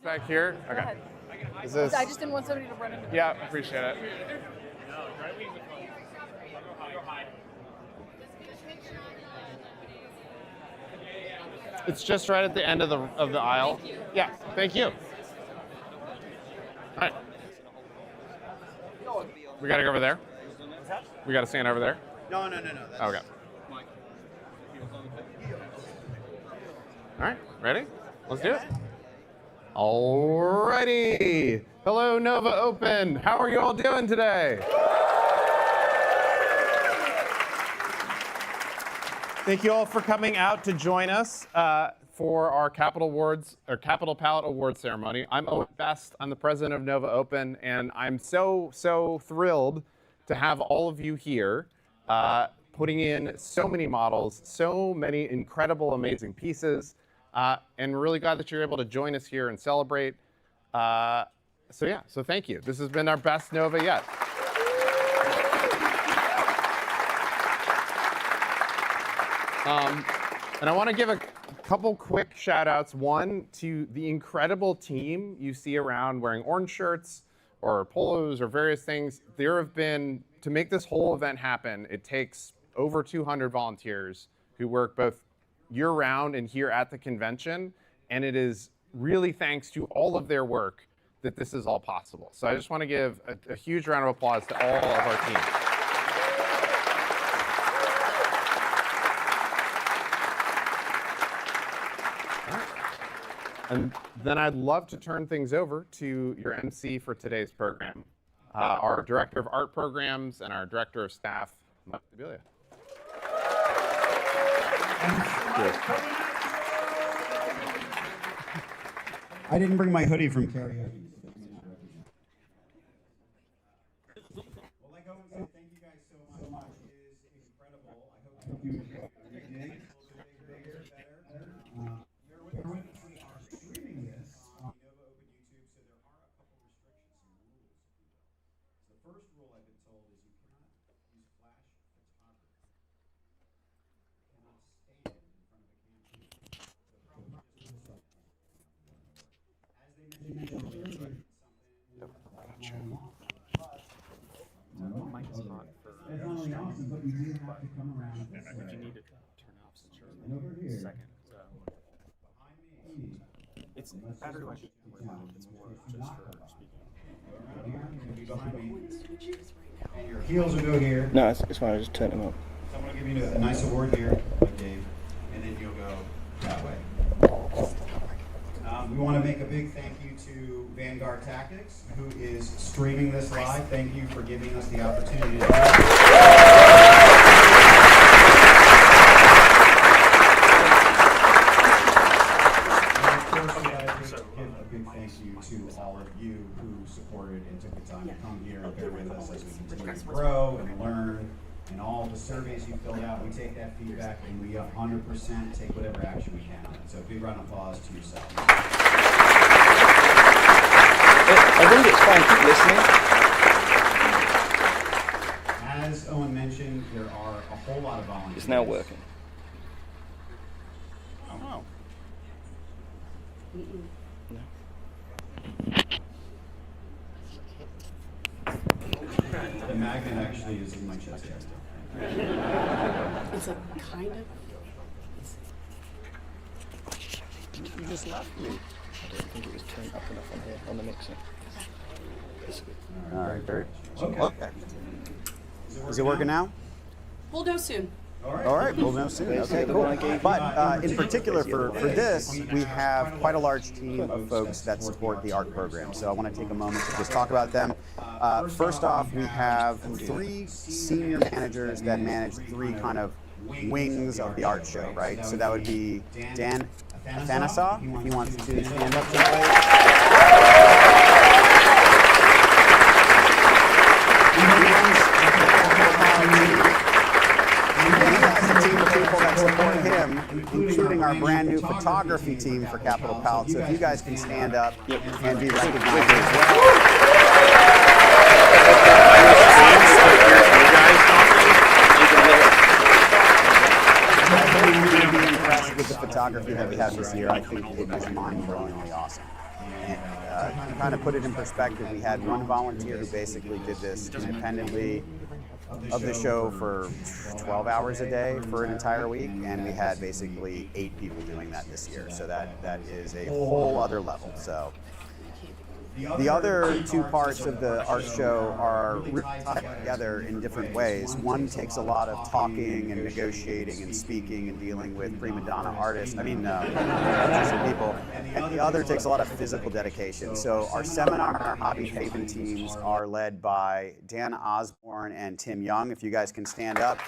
back here? Go Okay. ahead. Is this? I just didn't want somebody to run into me. Yeah, appreciate it. It's just right at the end of the aisle. Yeah, thank you. All right. We gotta go over there. We gotta stand over there. No. That's Okay. All right, ready? Let's do it. Alrighty. Hello, Nova Open. How are you all doing today? Thank you all for coming out to join us for our Capital Palette Awards ceremony. I'm Owen Best. I'm the president of Nova Open, and I'm so thrilled to have all of you here, putting in so many models, so many incredible, amazing pieces, and really glad that you're able to join us here and celebrate. So thank you. This has been our best Nova yet. And I want to give a couple quick shout outs. One, to the incredible team you see around wearing orange shirts or polos or various things. There have been, to make this whole event happen, it takes over 200 volunteers who work both year round and here at the convention. And it is really thanks to all of their work that this is all possible. So I just want to give a huge round of applause to all of our team. And then I'd love to turn things over to your MC for today's program, our Director of Art Programs and our Director of Staff, Mike Debelia. I didn't bring my hoodie from karaoke. Well, like Owen said, thank you guys so much. It is incredible. I hope you enjoy it. Bigger, better. We are streaming this on Nova Open YouTube, so there are a couple restrictions and rules. The first rule I've been told is you cannot use flash photography. You cannot stand in front of a camera. So probably just as they mentioned earlier, it's only awesome, but you do have to come around. If you need to turn off since you're And over here, second, so it's better to actually if it's more just for speaking. and your heels will go here. No, it's fine. I just turn them up. Someone will give you a nice award here, like Dave, and then you'll go that way. We want to make a big thank you to Vanguard Tactics, who is streaming this live. Thank you for giving us the opportunity to do that. And of course, we got to give a big thank you to all of you who supported and took the time to come here and bear with us as we continue to grow and learn. And all the surveys you filled out, we take that feedback and we 100% take whatever action we can on it. So big round of applause to yourself. I think it's fine. Keep listening. As Owen mentioned, there are a whole lot of volunteers. It's now working. Oh, wow. The magnet actually is in my chest. It's a kind of. You just left me. I don't think it was turned up enough on here on the mixer. All right, very. Okay. Is it working now? We'll know soon. All right, we'll know soon. Okay, cool. But in particular for this, we have quite a large team of folks that support the art program. So I want to take a moment to just talk about them. First off, we have 3 senior managers that manage 3 kind of wings of the art show, right? So that would be Dan Athanasaw, if he wants to stand up to the plate. Team of people that support him, including our brand new photography team for Capital Palette. So if you guys can stand up and be recognized as well. You're going to be impressed with the photography that we have this year. I think it is mind-blowingly awesome. And to kind of put it in perspective, we had one volunteer who basically did this independently of the show for 12 hours a day for an entire week, and we had basically 8 people doing that this year. So that is a whole other level. So the other 2 parts of the art show are really tied together in different ways. One takes a lot of talking and negotiating and speaking and dealing with prima donna artists, artistic people. And the other takes a lot of physical dedication. So our seminar and our hobby haven teams are led by Dan Osborne and Tim Young. If you guys can stand up.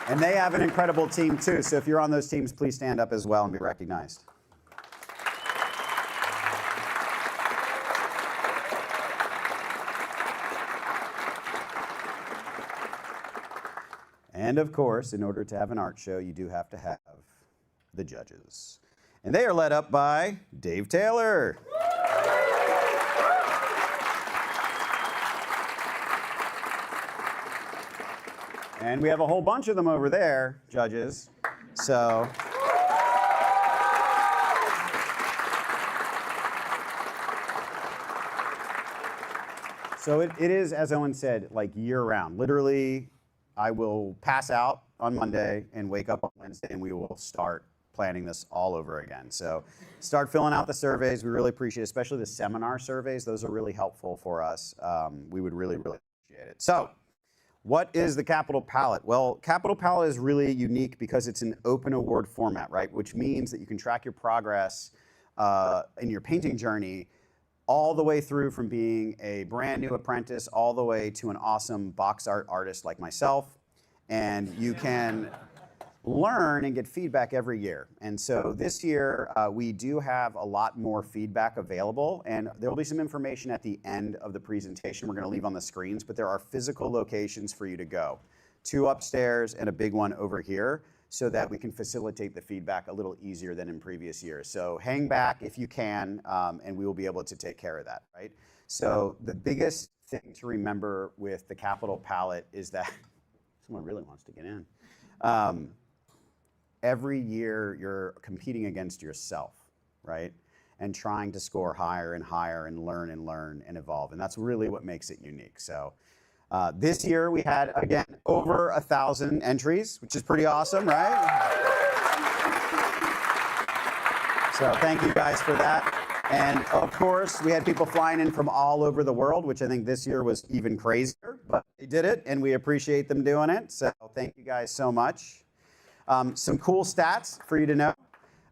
And they have an incredible team too. So if you're on those teams, please stand up as well and be recognized. And of course, in order to have an art show, you do have to have the judges. And they are led up by Dave Taylor. And we have a whole bunch of them over there, judges. So it is, as Owen said, like year-round. Literally, I will pass out on Monday and wake up on Wednesday, and we will start planning this all over again. So start filling out the surveys. We really appreciate it, especially the seminar surveys. Those are really helpful for us. We would really, really appreciate it. So what is the Capital Palette? Well, Capital Palette is really unique because it's an open award format, right? Which means that you can track your progress in your painting journey all the way through from being a brand new apprentice all the way to an awesome box art artist like myself. And you can learn and get feedback every year. And so this year, we do have a lot more feedback available, and there will be some information at the end of the presentation we're going to leave on the screens, but there are physical locations for you to go. 2 upstairs and a big one over here, so that we can facilitate the feedback a little easier than in previous years. So hang back if you can, and we will be able to take care of that, right? So the biggest thing to remember with the Capital Palette is that someone really wants to get in. Every year you're competing against yourself, right? And trying to score higher and higher and learn and evolve. And that's really what makes it unique. So this year we had, again, over 1,000 entries, which is pretty awesome, right? So thank you guys for that. And of course, we had people flying in from all over the world, which I think this year was even crazier, but they did it and we appreciate them doing it. So thank you guys so much. Some cool stats for you to know.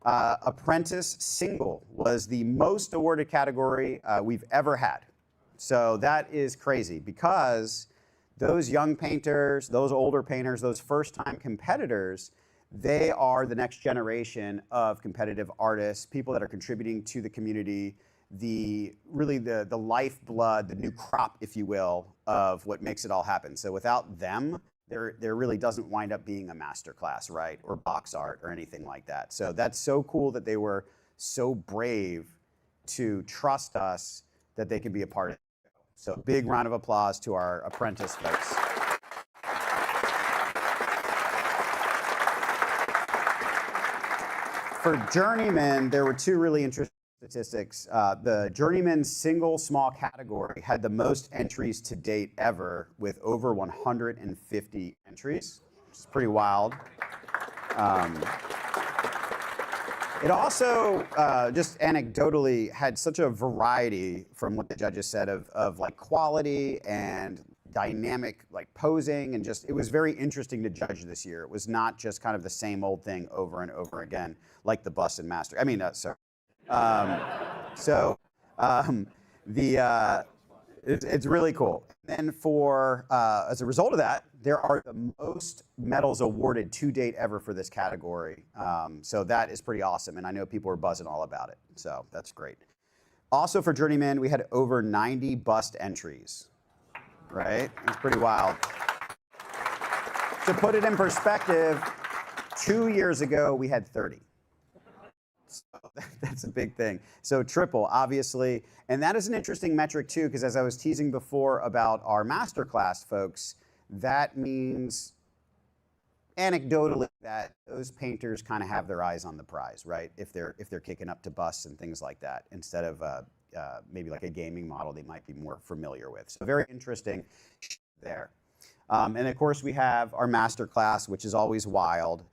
Apprentice Single was the most awarded category we've ever had. So that is crazy because those young painters, those older painters, those first-time competitors, they are the next generation of competitive artists, people that are contributing to the community, really the lifeblood, the new crop, if you will, of what makes it all happen. So without them, there really doesn't wind up being a masterclass, right? Or box art or anything like that. So that's so cool that they were so brave to trust us that they could be a part of it. So big round of applause to our apprentice folks. For Journeyman, there were 2 really interesting statistics. The Journeyman single small category had the most entries to date ever with over 150 entries, which is pretty wild. It also, just anecdotally, had such a variety from what the judges said of like quality and dynamic like posing, and just, it was very interesting to judge this year. It was not just kind of the same old thing over and over again, like the bust and master. I mean, sorry. It's really cool. And for, as a result of that, there are the most medals awarded to date ever for this category. So that is pretty awesome. And I know people are buzzing all about it. So that's great. Also for Journeyman, we had over 90 bust entries, right? It's pretty wild. To put it in perspective, 2 years ago, we had 30. So that's a big thing. So triple, obviously. And that is an interesting metric too, because as I was teasing before about our Masterclass folks, that means anecdotally that those painters kind of have their eyes on the prize, right? If they're kicking up to busts and things like that, instead of maybe like a gaming model they might be more familiar with. So very interesting there. And of course we have our Masterclass, which is always wild.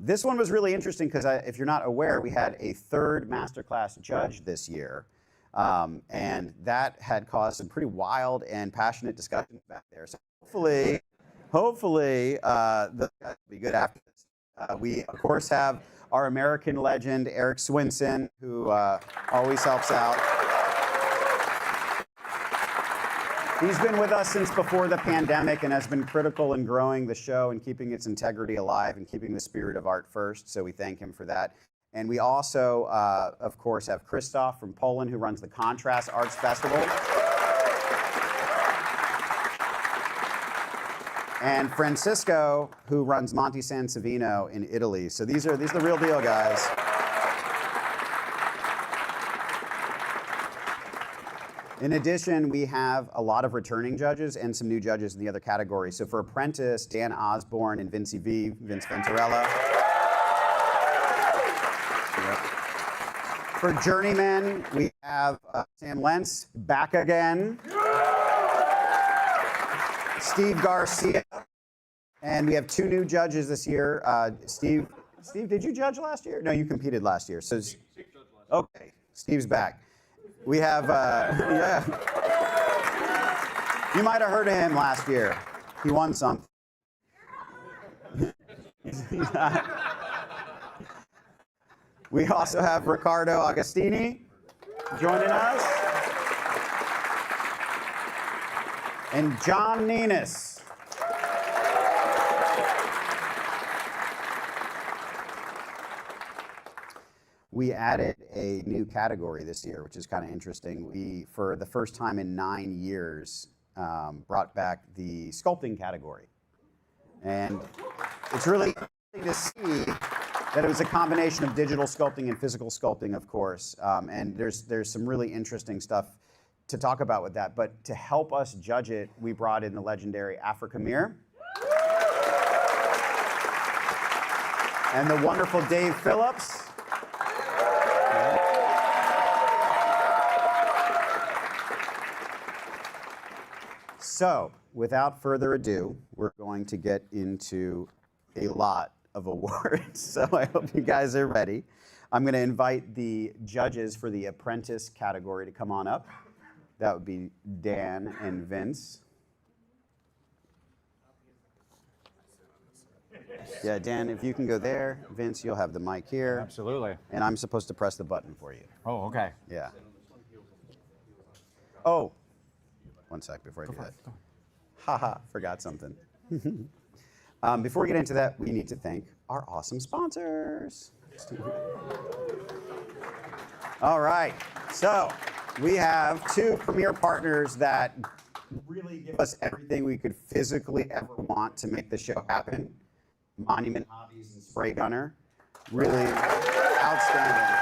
This one was really interesting because if you're not aware, we had a third Masterclass judge this year. And that had caused some pretty wild and passionate discussions back there. So hopefully that'll be good after this. We, of course, have our American legend, Eric Swinson, who always helps out. He's been with us since before the pandemic and has been critical in growing the show and keeping its integrity alive and keeping the spirit of art first. So we thank him for that. And we also, of course, have Krzysztof from Poland, who runs the Contrast Arts Festival. And Francisco, who runs Monte San Savino in Italy. So these are the real deal, guys. In addition, we have a lot of returning judges and some new judges in the other categories. So for Apprentice, Dan Osborne and Vince Venturella. Yep. For Journeyman, we have Sam Lentz back again. Steve Garcia. And we have 2 new judges this year. Steve, did you judge last year? No, you competed last year. So, okay, Steve's back. We have, yeah. You might have heard of him last year. He won something. We also have Riccardo Agostini joining us. And John Nenis. We added a new category this year, which is kind of interesting. We, for the first time in 9 years, brought back the sculpting category. And it's really interesting to see that it was a combination of digital sculpting and physical sculpting, of course. And there's some really interesting stuff to talk about with that. But to help us judge it, we brought in the legendary Africa Mir and the wonderful Dave Phillips. So, without further ado, we're going to get into a lot of awards. So I hope you guys are ready. I'm going to invite the judges for the Apprentice category to come on up. That would be Dan and Vince. Yeah, Dan, if you can go there. Vince, you'll have the mic here. Absolutely. And I'm supposed to press the button for you. Oh, okay. Yeah. Oh, one sec before I do that. Haha, forgot something. Before we get into that, we need to thank our awesome sponsors. All right, so we have 2 premier partners that really give us everything we could physically ever want to make the show happen. Monument Hobbies and Spray Gunner. Really outstanding.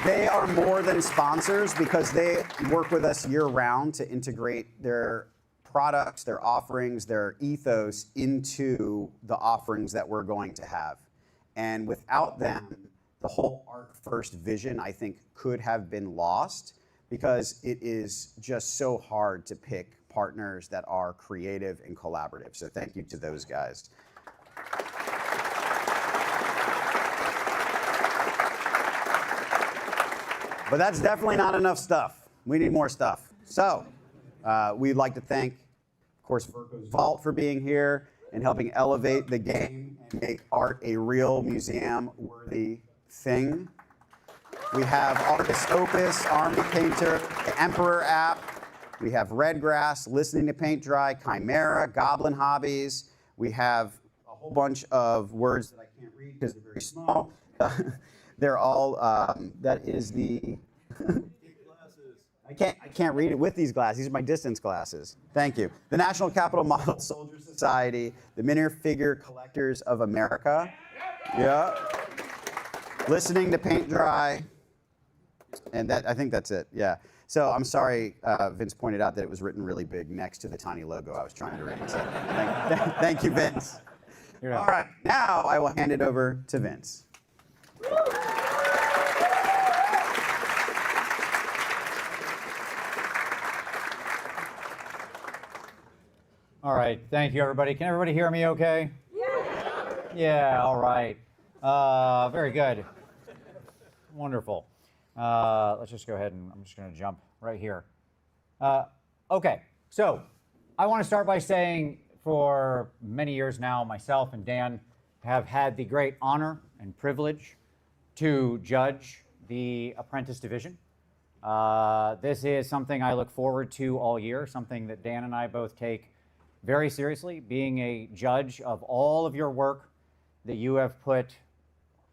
They are more than sponsors because they work with us year-round to integrate their products, their offerings, their ethos into the offerings that we're going to have. And without them, the whole art first vision, I think, could have been lost because it is just so hard to pick partners that are creative and collaborative. So thank you to those guys. But that's definitely not enough stuff. We need more stuff. So we'd like to thank, of course, Virgo's Vault for being here and helping elevate the game and make art a real museum-worthy thing. We have Artist Opus, Army Painter, the Emperor app. We have Redgrass, Listening to Paint Dry, Chimera, Goblin Hobbies. We have a whole bunch of words that I can't read because they're very small. They're all, that is the, I can't read it with these glasses. These are my distance glasses. Thank you. The National Capital Model Soldier Society, the Minifigure Collectors of America. Yeah. Listening to Paint Dry. And that, I think that's it, yeah. So I'm sorry, Vince pointed out that it was written really big next to the tiny logo I was trying to read. So thank you, Vince. All right, now I will hand it over to Vince. All right, thank you, everybody. Can everybody hear me okay? Yeah, all right. Very good. Wonderful. Let's just go ahead and I'm just going to jump right here. Okay, so I want to start by saying for many years now, myself and Dan have had the great honor and privilege to judge the Apprentice division. This is something I look forward to all year, something that Dan and I both take very seriously. Being a judge of all of your work that you have put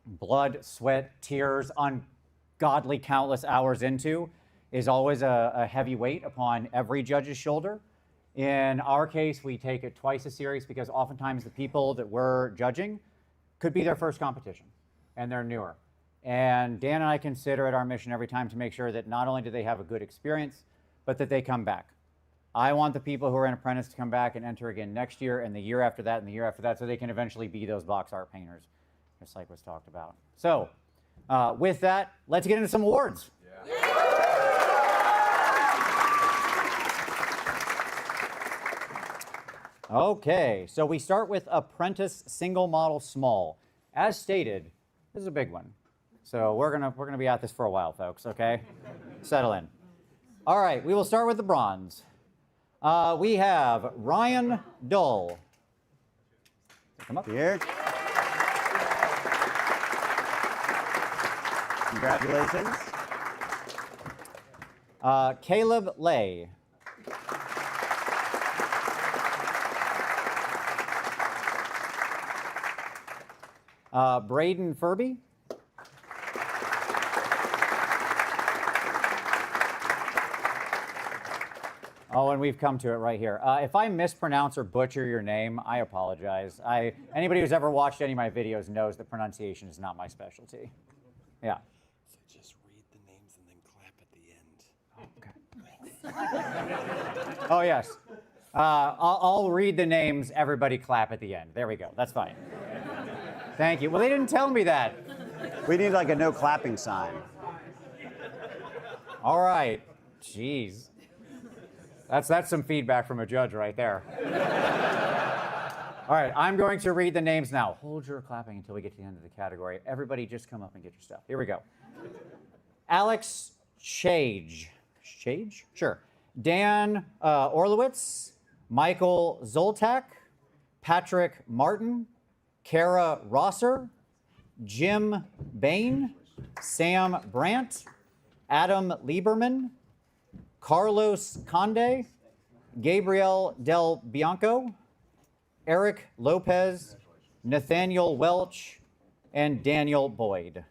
blood, sweat, tears, ungodly countless hours into is always a heavy weight upon every judge's shoulder. In our case, we take it twice as serious because oftentimes the people that we're judging could be their first competition and they're newer. And Dan and I consider it our mission every time to make sure that not only do they have a good experience, but that they come back. I want the people who are in Apprentice to come back and enter again next year and the year after that and the year after that so they can eventually be those box art painters, just like was talked about. So with that, let's get into some awards. Okay, so we start with Apprentice Single Model Small. As stated, this is a big one. So we're gonna be at this for a while, folks, okay? Settle in. All right, we will start with the bronze. We have Ryan Dull. Come up Here. Congratulations. Caleb Lay. Braden Furby. Oh, and we've come to it right here. If I mispronounce or butcher your name, I apologize. Anybody who's ever watched any of my videos knows that pronunciation is not my specialty. Yeah. So just read the names and then clap at the end. Okay. Oh, yes. I'll read the names. Everybody clap at the end. There we go. That's fine. Thank you. Well, they didn't tell me that. We need like a no clapping sign. All right. Jeez. That's some feedback from a judge right there. All right, I'm going to read the names now. Hold your clapping until we get to the end of the category. Everybody just come up and get your stuff. Here we go. Alex Chage. Chage? Sure. Dan Orlowitz, Michael Zoltak, Patrick Martin, Kara Rosser, Jim Bain, Sam Brandt, Adam Lieberman, Carlos Conde, Gabriel Del Bianco, Eric Lopez, Nathaniel Welch, and Daniel Boyd.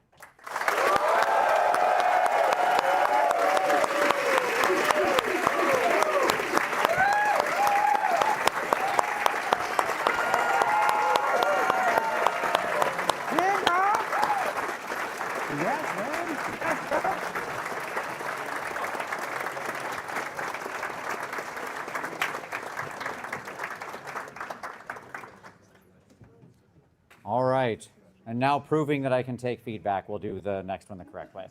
All right, and now proving that I can take feedback, we'll do the next one the correct way.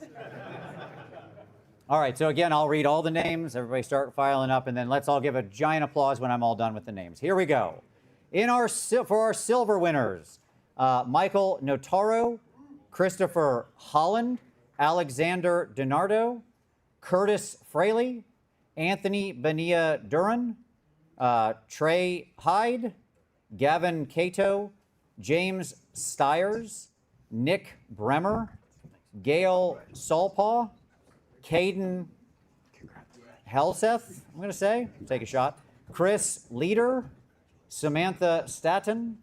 All right, so again, I'll read all the names. Everybody start filing up, and then let's all give a giant applause when I'm all done with the names. Here we go. For our silver winners, Michael Notaro, Christopher Holland, Alexander DiNardo, Curtis Fraley, Anthony Benia Duran, Trey Hyde, Gavin Cato, James Stiers, Nick Bremer, Gail Salpaw, Caden Helseth, I'm going to say, take a shot, Chris Leader, Samantha Staton,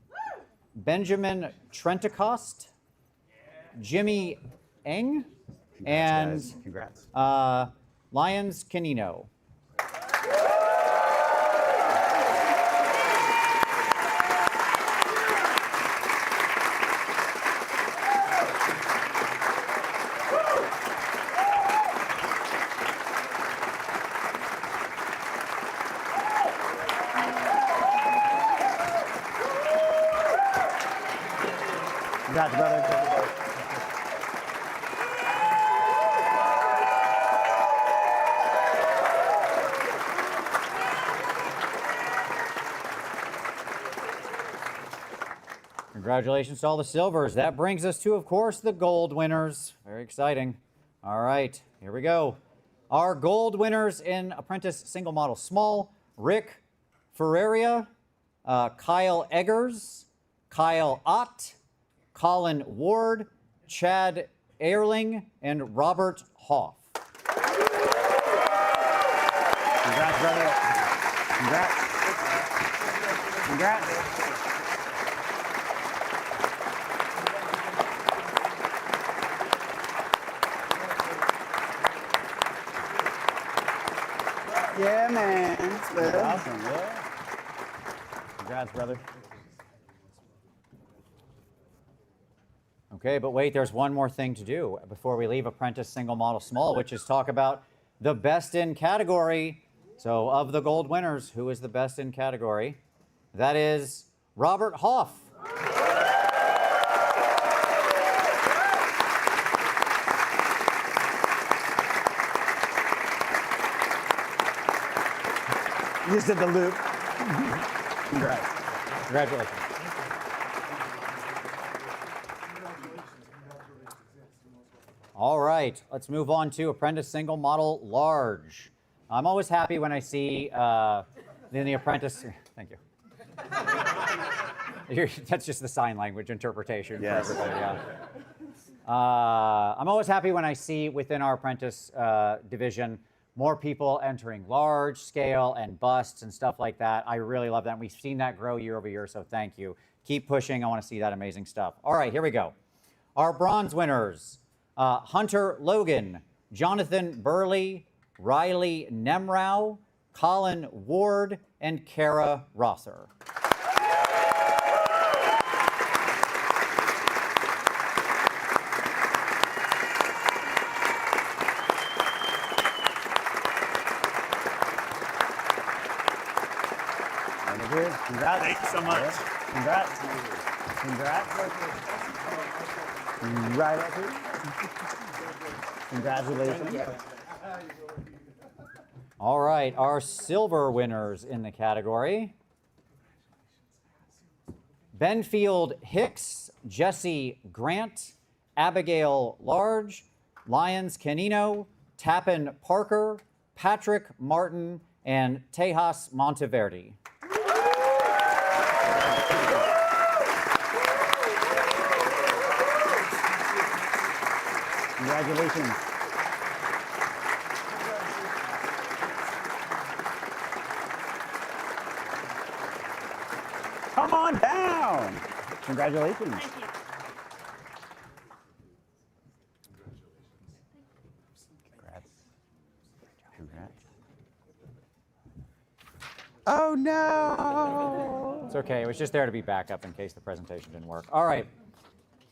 Benjamin Trentacost, Jimmy Eng, and Congrats. Lyons Canino. Congrats, brother. Congratulations to all the silvers. That brings us to, of course, the gold winners. Very exciting. All right, here we go. Our gold winners in Apprentice Single Model Small: Rick Ferreira, Kyle Eggers, Kyle Ott, Colin Ward, Chad Ehrling, and Robert Hoff. Congrats, brother. Congrats. Congrats. Yeah, man. That's awesome. Yeah. Congrats, brother. Okay, but wait, there's one more thing to do before we leave Apprentice Single Model Small, which is talk about the best in category. So of the gold winners, who is the best in category? That is Robert Hoff. You just did the loop. Congrats. Congratulations. All right, let's move on to Apprentice Single Model Large. I'm always happy when I see in the Apprentice. Thank you. That's just the sign language interpretation Yes. for everybody. Yeah. I'm always happy when I see within our Apprentice division more people entering large scale and busts and stuff like that. I really love that. And we've seen that grow year over year, so thank you. Keep pushing. I want to see that amazing stuff. All right, here we go. Our bronze winners: Hunter Logan, Jonathan Burley, Riley Nemrau, Colin Ward, and Kara Rosser. Congrats. Thank you so much. Congrats. Congrats. Right up here. Congratulations. All right, our silver winners in the category: Benfield Hicks, Jesse Grant, Abigail Large, Lyons Canino, Tappan Parker, Patrick Martin, and Tejas Monteverdi. Congratulations. Come on down. Congratulations. Thank you. Congrats. Congrats. Oh no. It's okay. It was just there to be backup in case the presentation didn't work. All right.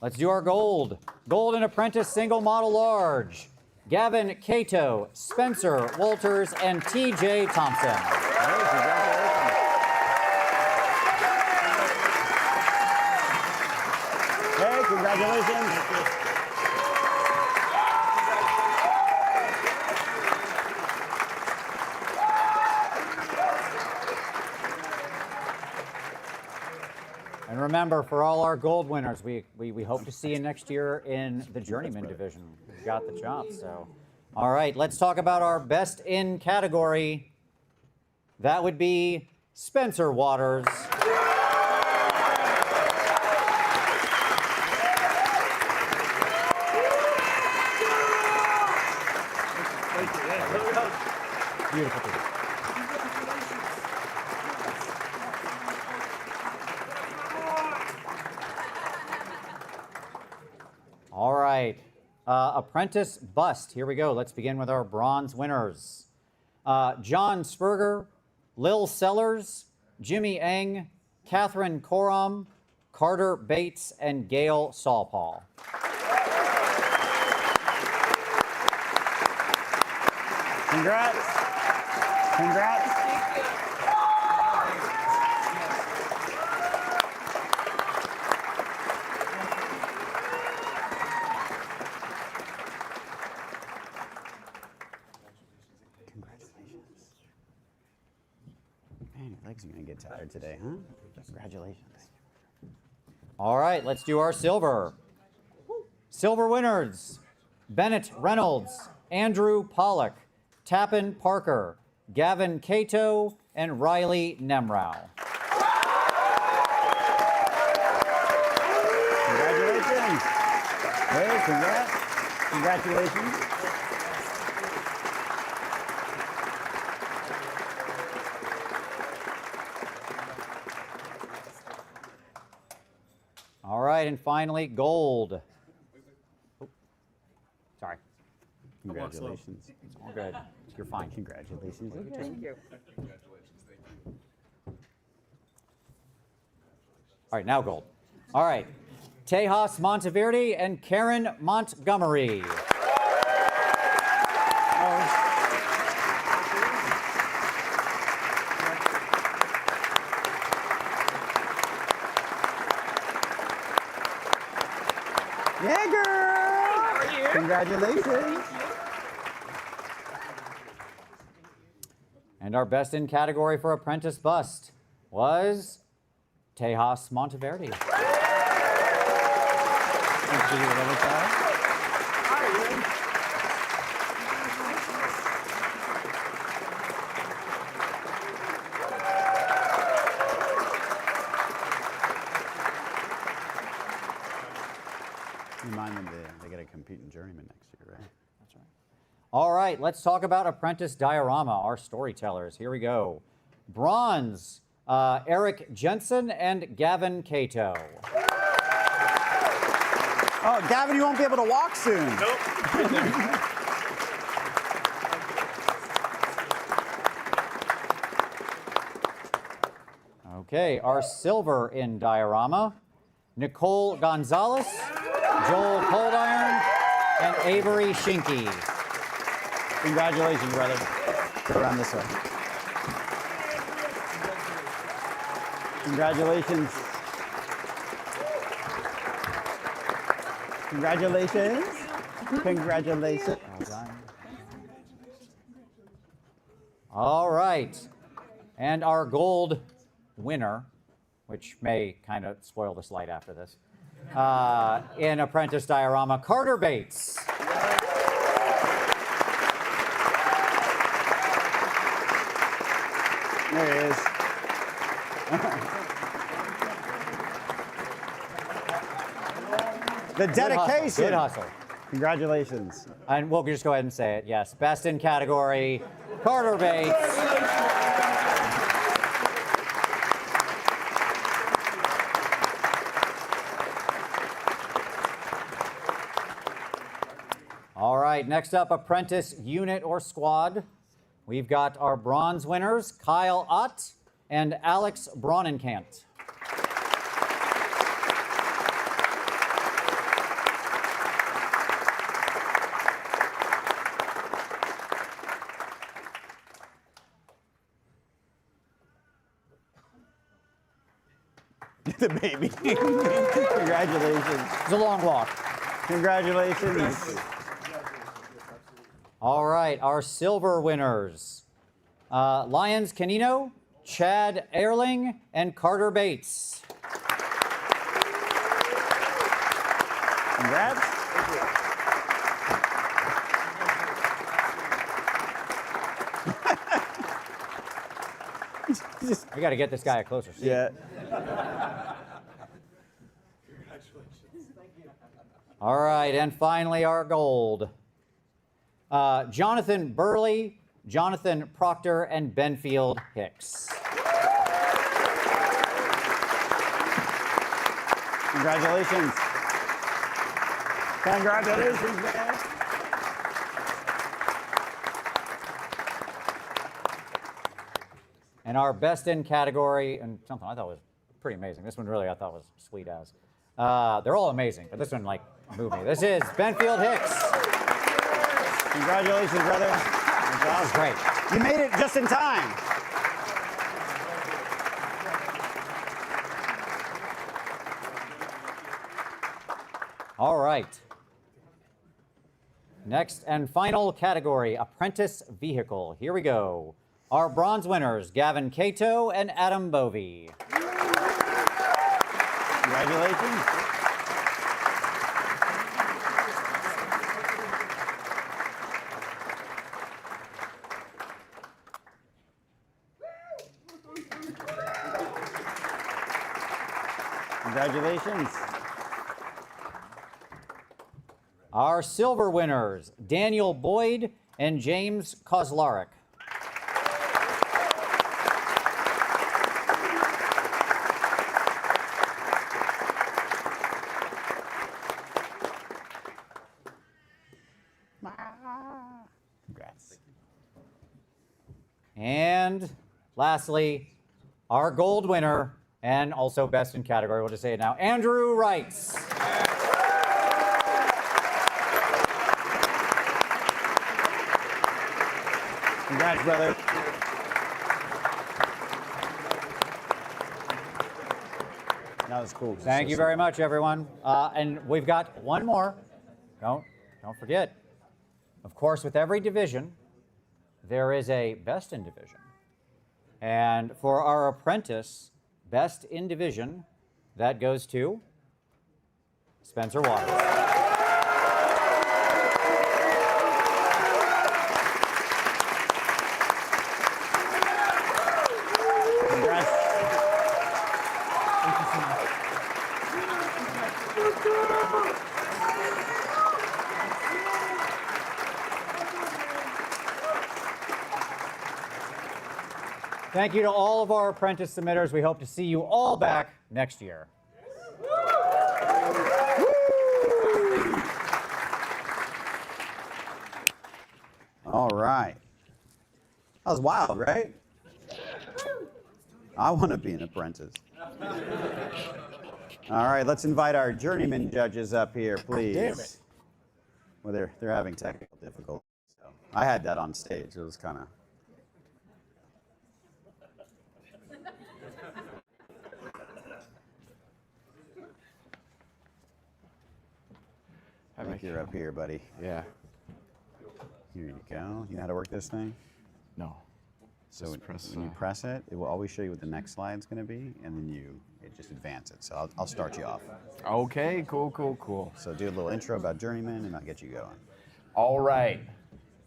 Let's do our gold. Gold and Apprentice Single Model Large: Gavin Cato, Spencer Walters, and TJ Thompson. Hey, congratulations. Hey, congratulations. And remember, for all our gold winners, we hope to see you next year in the Journeyman division. We've got the chops, so. All right, let's talk about our best in category. That would be Spencer Waters. Beautiful piece. All right, Apprentice Bust. Here we go. Let's begin with our bronze winners: John Spurger, Lil Sellers, Jimmy Eng, Catherine Coram, Carter Bates, and Gail Sawpaul. Congrats. Congrats. get tired today, huh? Congratulations. All right, let's do our silver. Silver winners: Bennett Reynolds, Andrew Pollock, Tappan Parker, Gavin Cato, and Riley Nemrau. Congratulations. Hey, congrats. Congratulations. All right, and finally, gold. Oh, sorry. Congratulations. It's all good. You're fine. Congratulations. Thank you. All right, now gold. All right. Tejas Monteverde and Karen Montgomery. Yeah, girl. Congratulations. And our best in category for Apprentice Bust was Tejas Monteverde. Remind them they got to compete in Journeyman next year, right? That's right. All right, let's talk about Apprentice Diorama, our storytellers. Here we go. Bronze, Eric Jensen and Gavin Cato. Oh, Gavin, you won't be able to walk soon. Nope. Okay, our silver in diorama, Nicole Gonzalez, Joel Coldiron, and Avery Shinky. Congratulations, brother. Go around this way. Congratulations. Congratulations. Congratulations. Well done. All right, and our gold winner, which may kind of spoil the slide after this, in Apprentice Diorama, Carter Bates. There he is. The dedication. Good hustle. Congratulations. And we'll just go ahead and say it. Yes, best in category, Carter Bates. All right, next up, Apprentice Unit or Squad. We've got our bronze winners, Kyle Ott and Alex Braunenkant. The baby. Congratulations. It's a long walk. Congratulations. All right, our silver winners, Lyons Canino, Chad Erling, and Carter Bates. Congrats. We got to get this guy a closer seat. Yeah. All right, and finally our gold. Jonathan Burley, Jonathan Proctor, and Benfield Hicks. Congratulations. Congratulations, man. And our best in category, and something I thought was pretty amazing. This one really I thought was sweet as. They're all amazing, but this one like moved me. This is Benfield Hicks. Congratulations, brother. That was great. You made it just in time. All right. Next and final category, Apprentice Vehicle. Here we go. Our bronze winners, Gavin Cato and Adam Bovey. Congratulations. Congratulations. Our silver winners, Daniel Boyd and James Kozlarek. Congrats. And lastly, our gold winner and also best in category, we'll just say it now, Andrew Wrights. Congrats, brother. That was cool. Thank you very much, everyone. And we've got one more. Don't forget. Of course, with every division, there is a best in division. And for our apprentice, best in division, that goes to Spencer Waters. Congrats. Thank you to all of our apprentice submitters. We hope to see you all back next year. All right. That was wild, right? I want to be an apprentice. All right, let's invite our journeyman judges up here, please. Damn it. Well, they're having technical difficulties. So I had that on stage. It was kind of. I think you're up here, buddy. Yeah. Here you go. You know how to work this thing? No. So Just press, when you press it, it will always show you what the next slide's going to be, and then it just advance it. So I'll start you off. Okay, cool. So do a little intro about Journeyman, and I'll get you going. All right.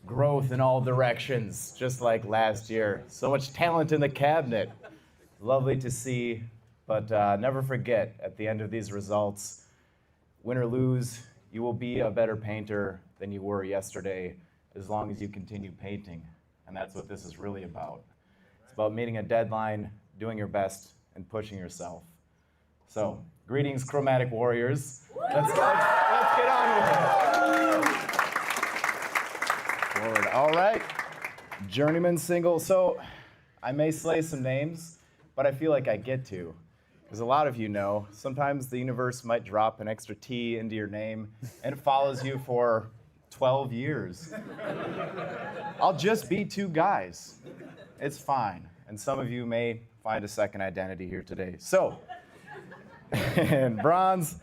Growth in all directions, just like last year. So much talent in the cabinet. Lovely to see, but never forget, at the end of these results, win or lose, you will be a better painter than you were yesterday as long as you continue painting. And that's what this is really about. It's about meeting a deadline, doing your best, and pushing yourself. So, greetings, chromatic warriors. Let's get on with it. Forward. All right. Journeyman single. So, I may slay some names, but I feel like I get to. Because a lot of you know, sometimes the universe might drop an extra T into your name, and it follows you for 12 years. I'll just be two guys. It's fine. And some of you may find a second identity here today. So, in bronze,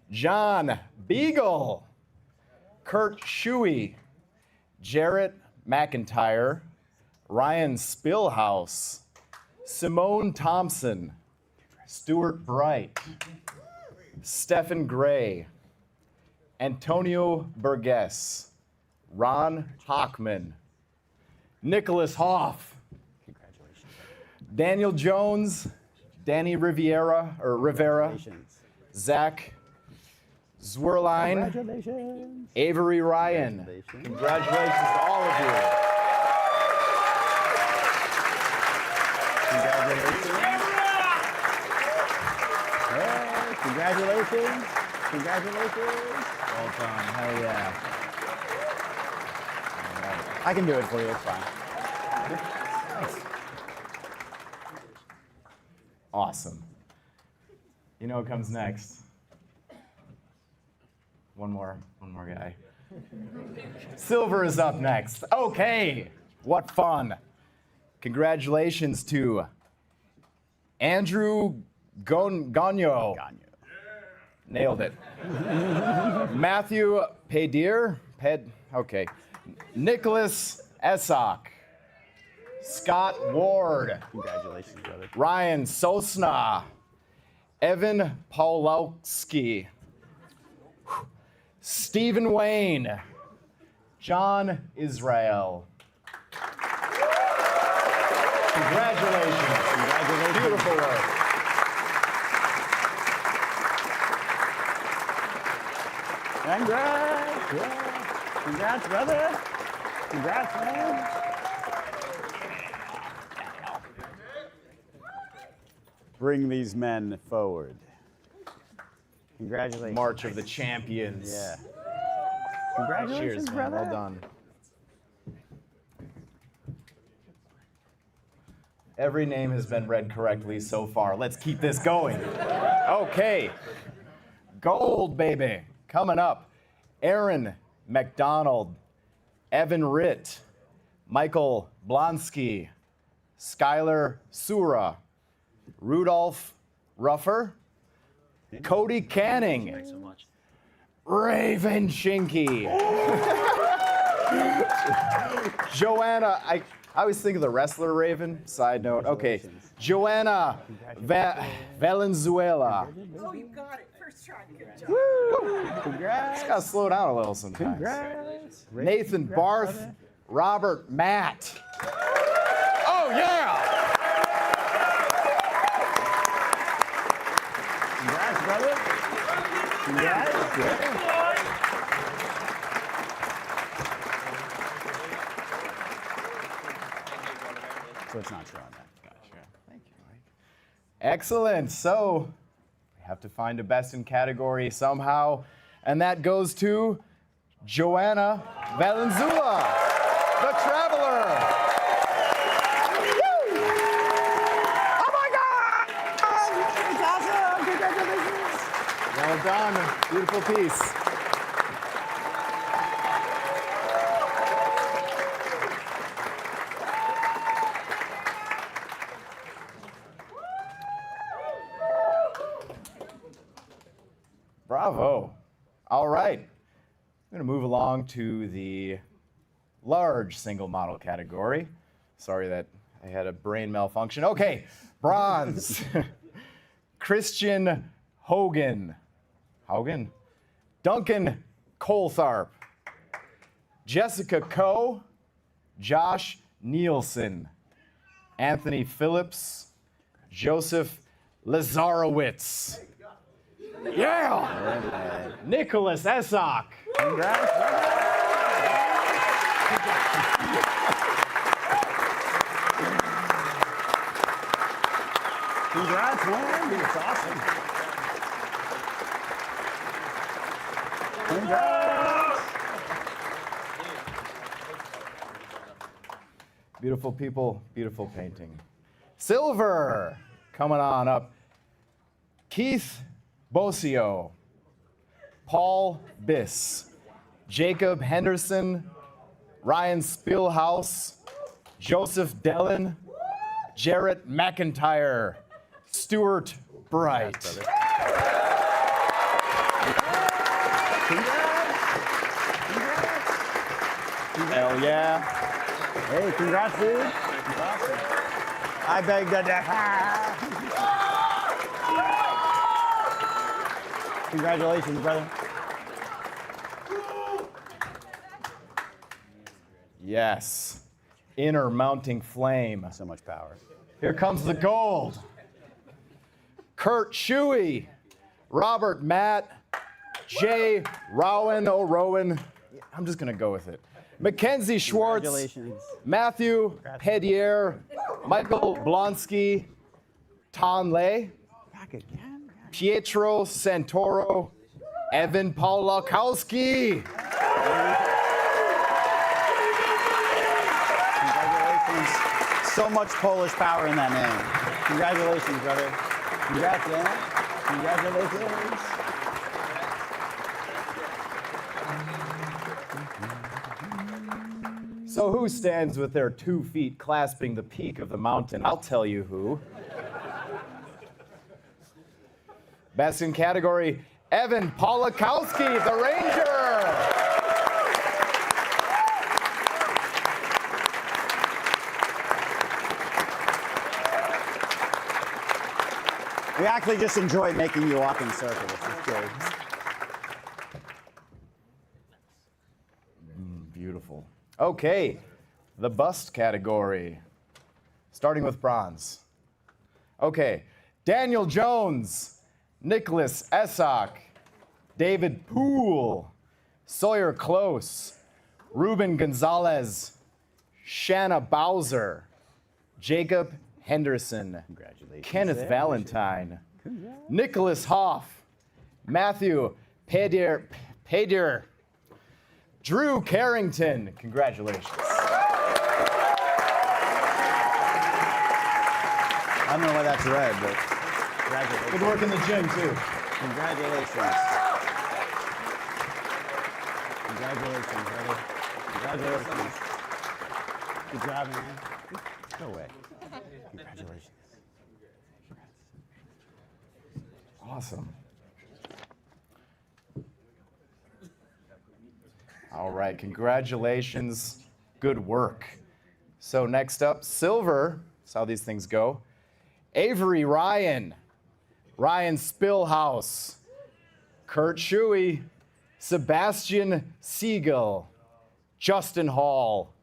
John Beagle, Kurt Shuey, Jarrett McIntyre, Ryan Spillhouse, Simone Thompson, Stuart Bright, Stephen Gray, Antonio Burgess, Ron Hockman, Nicholas Hoff, Daniel Jones, Danny Rivera, Zach Zwirline, Avery Ryan. Congratulations to all of you. Congratulations. Congratulations. Well done. Hell yeah. I can do it for you. It's fine. Awesome. You know what comes next? One more guy. Silver is up next. Okay. What fun. Congratulations to Andrew Gagno. Nailed it. Matthew Padier. Okay. Nicholas Essock. Scott Ward. Congratulations, brother. Ryan Sosna. Evan Paulowski. Stephen Wayne. John Israel. Congratulations. Congratulations. Beautiful work. Congrats. Yeah. Congrats, brother. Congrats, man. Bring these men forward. Congratulations. March of the Champions. Yeah. Congratulations, Cheers, man. brother. Well done. Every name has been read correctly so far. Let's keep this going. Okay. Gold, baby. Coming up. Aaron McDonald. Evan Ritt. Michael Blonsky. Skylar Sura. Rudolph Ruffer. Cody Canning. Thanks so much. Raven Chinky. Joanna, I always think of the wrestler Raven. Side note. Okay. Joanna Valenzuela. Oh, you got it. First try. Good job. Congrats. Just gotta slow down a little sometimes. Congrats. Nathan Barth, Robert Matt. Oh yeah! Congrats, brother. Congrats. So it's not showing that. Gotcha. Thank you, Mike. Excellent. So we have to find a best in category somehow, and that goes to Joanna Valenzuela, the Traveler. Woo! Oh my God! It's awesome. Congratulations. Well done. Beautiful piece. Bravo. All right. I'm going to move along to the large single model category. Sorry that I had a brain malfunction. Okay. Bronze. Christian Hogan. Hogan? Duncan Coltharp. Jessica Coe. Josh Nielsen. Anthony Phillips. Joseph Lazarowitz. Yeah! Nicholas Essock. Congrats, brother. Congrats, man. It's awesome. Congrats. Beautiful people, beautiful painting. Silver, coming on up. Keith Bosio, Paul Biss, Jacob Henderson, Ryan Spielhaus, Joseph Dellin, Jarrett McIntyre, Stuart Bright. Hell yeah. Hey, congrats, dude. That's awesome. I beg the death. Congratulations, brother. Yes. Inner mounting flame. So much power. Here comes the gold. Kurt Shuey, Robert Matt, Jay Rowan O'Rowan. I'm just gonna go with it. Mackenzie Schwartz, Congratulations. Matthew Pedier, Michael Blonsky, Ton Lay, Back again. Pietro Santoro, Evan Paulakowski. Congratulations. So much Polish power in that name. Congratulations, brother. Congrats, man. Congratulations. So who stands with their 2 feet clasping the peak of the mountain? I'll tell you who. Best in category, Evan Paulakowski, the Ranger. We actually just enjoy making you walk in circles. It's good. Beautiful. Okay, the bust category. Starting with bronze. Okay, Daniel Jones, Nicholas Essock, David Poole, Sawyer Close, Ruben Gonzalez, Shanna Bowser, Jacob Henderson, Congratulations. Kenneth Valentine, Nicholas Hoff, Matthew Peder, Drew Carrington. Congratulations. I don't know why that's red, but congratulations. Good work in the gym, too. Congratulations. Congratulations, brother. Congratulations. Good job, man. No way. Congratulations. Awesome. All right, congratulations. Good work. So next up, silver. That's how these things go. Avery Ryan, Ryan Spillhouse, Kurt Shuey, Sebastian Siegel, Justin Hall,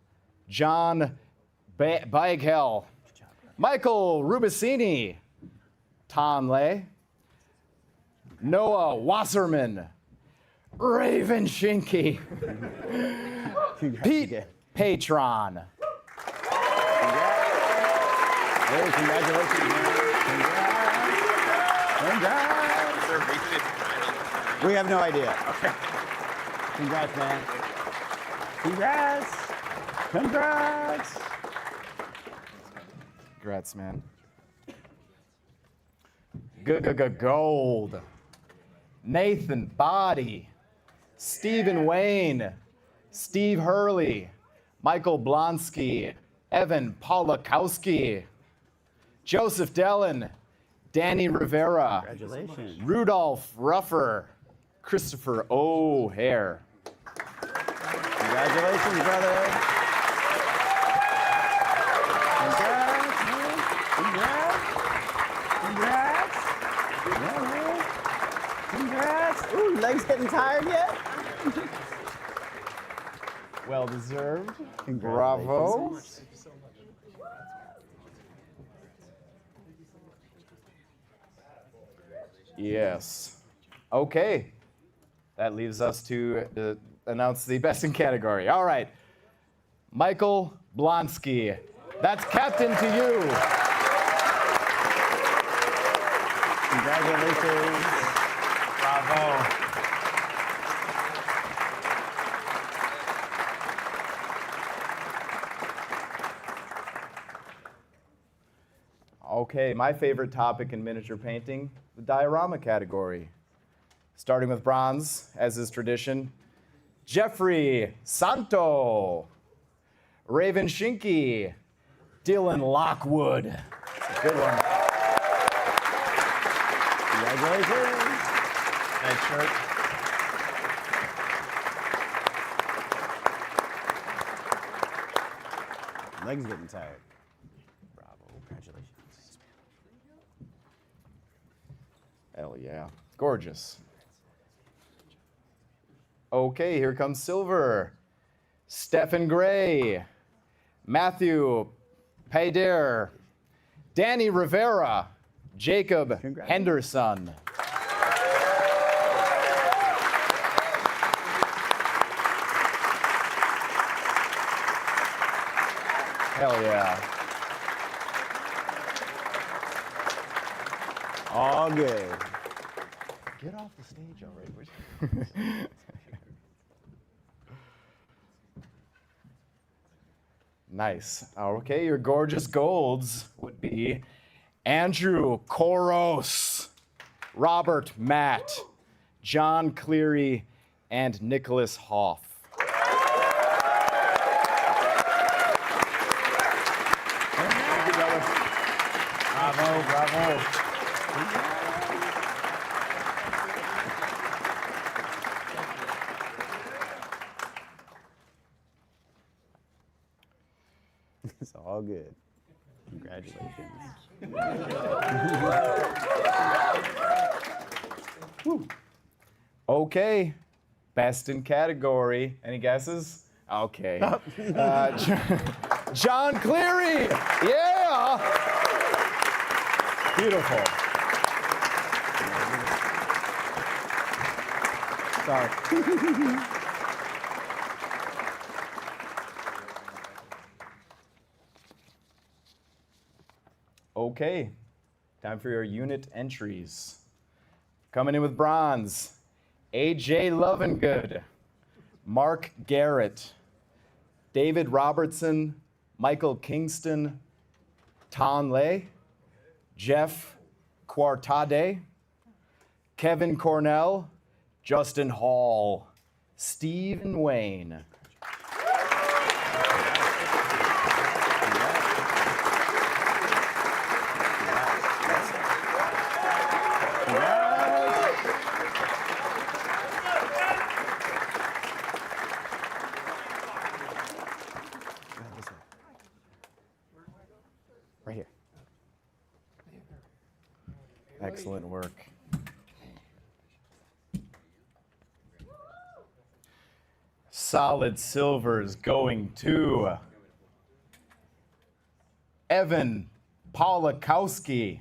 John Baigel, Michael Rubicini, Tonley, Noah Wasserman, Raven Shinky, Pete Patron. Hey, congratulations, man. Congrats. We have no idea. Okay. Congrats, man. Congrats. Congrats. Congrats, man. Gold. Nathan Body, Stephen Wayne, Steve Hurley, Michael Blonsky, Evan Polakowski, Joseph Dellin, Danny Rivera, Congratulations. Rudolph Ruffer, Christopher O'Hare. Congratulations, brother. Congrats, man. Congrats. Congrats. Yeah, man. Congrats. Ooh, legs getting tired yet? Well deserved. Congratulations. Bravo. Yes. Okay. That leaves us to announce the best in category. All right. Michael Blonsky. That's captain to you. Congratulations. Bravo. Okay, my favorite topic in miniature painting, the diorama category. Starting with bronze, as is tradition, Jeffrey Santo, Raven Shinky, Dylan Lockwood. Good one. Congratulations. Nice shirt. Legs getting tired. Bravo. Congratulations. Hell yeah. Gorgeous. Okay, here comes silver. Stephen Gray, Matthew Payder, Danny Rivera, Jacob Henderson. Hell yeah. All good. Get off the stage already. would you? Nice. Okay, your gorgeous golds would be Andrew Koros, Robert Matt, John Cleary, and Nicholas Hoff. Thank you, brother. Bravo, bravo. It's all good. Congratulations. Okay, best in category. Any guesses? Okay. John Cleary. Yeah. Beautiful. Sorry. Okay, time for your unit entries. Coming in with bronze, AJ Lovingood, Mark Garrett, David Robertson, Michael Kingston, Ton Lay, Jeff Quartade, Kevin Cornell, Justin Hall, Stephen Wayne. Right here. Excellent work. Solid silvers going to Evan Polakowski,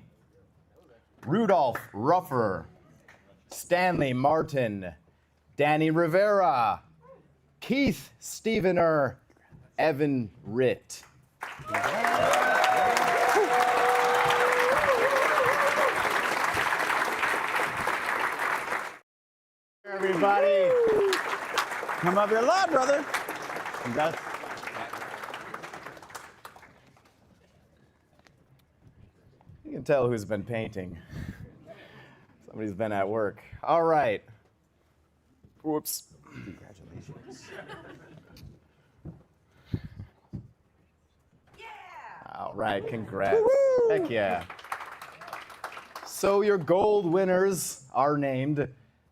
Rudolph Ruffer, Stanley Martin, Danny Rivera, Keith Stevener, Evan Ritt. Everybody, come up here loud, brother. Congrats. You can tell who's been painting. Somebody's been at work. All right. Whoops. Congratulations. All right, congrats. Heck yeah. So your gold winners are named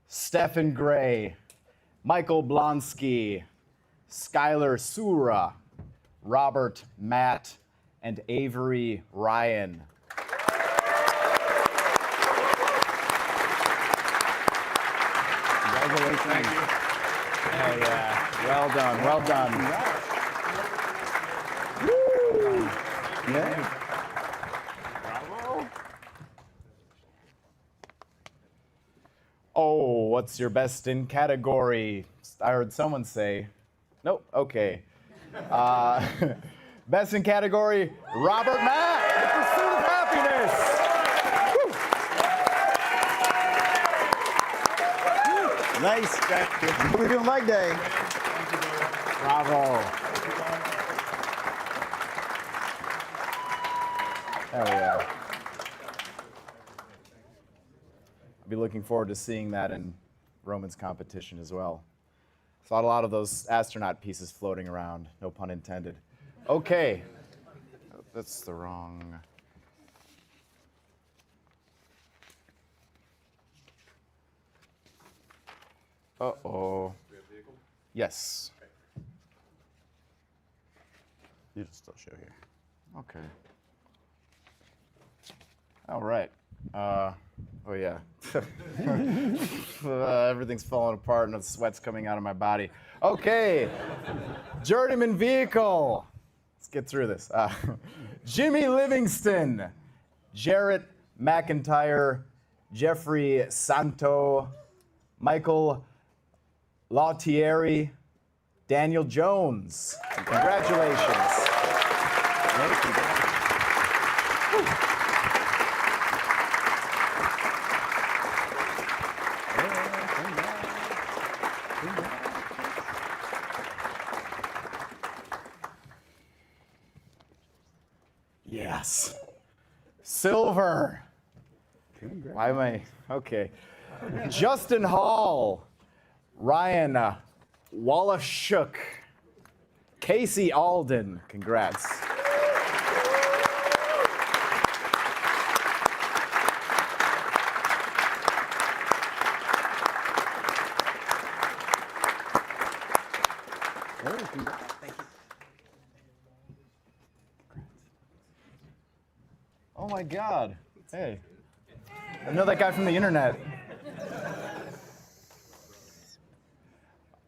Stephen Gray, Michael Blonsky, Skylar Sura, Robert Matt, and Avery Ryan. Congratulations. Thank you. Hell yeah. Well done, well done. Yeah. Oh, what's your best in category? I heard someone say. Nope, okay. Best in category, Robert Matt, The Pursuit of Happiness. Nice. We're doing leg day. Bravo. Hell yeah. I'll be looking forward to seeing that in Roman's competition as well. Saw a lot of those astronaut pieces floating around, no pun intended. Okay. That's the wrong. Uh-oh. Yes. You just still show here. Okay. All right. Oh yeah. Everything's falling apart and the sweat's coming out of my body. Okay. Journeyman vehicle. Let's get through this. Jimmy Livingston, Jarrett McIntyre, Jeffrey Santo, Michael Lautieri, Daniel Jones. Congratulations. Yes. Silver. Why am I? Okay. Justin Hall, Ryan Wallachuk, Casey Alden. Congrats. Oh my God. Hey. I know that guy from the internet.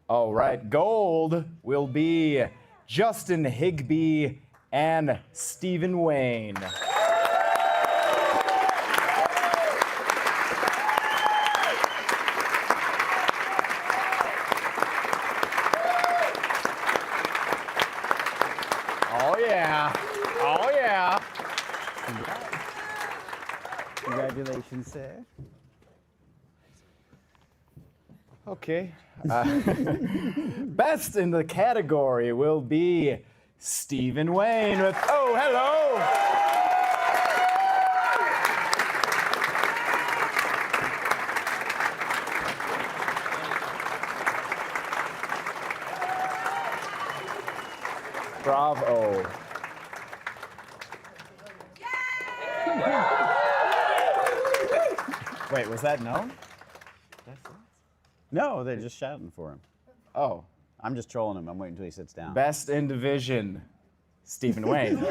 All right, gold will be Justin Higbee and Stephen Wayne. Oh yeah. Oh yeah. Congratulations, sir. Okay. Best in the category will be Stephen Wayne with Oh Hello. Bravo. Wait, was that no? No, they're just shouting for him. Oh. I'm just trolling him. I'm waiting until he sits down. Best in division, Stephen Wayne.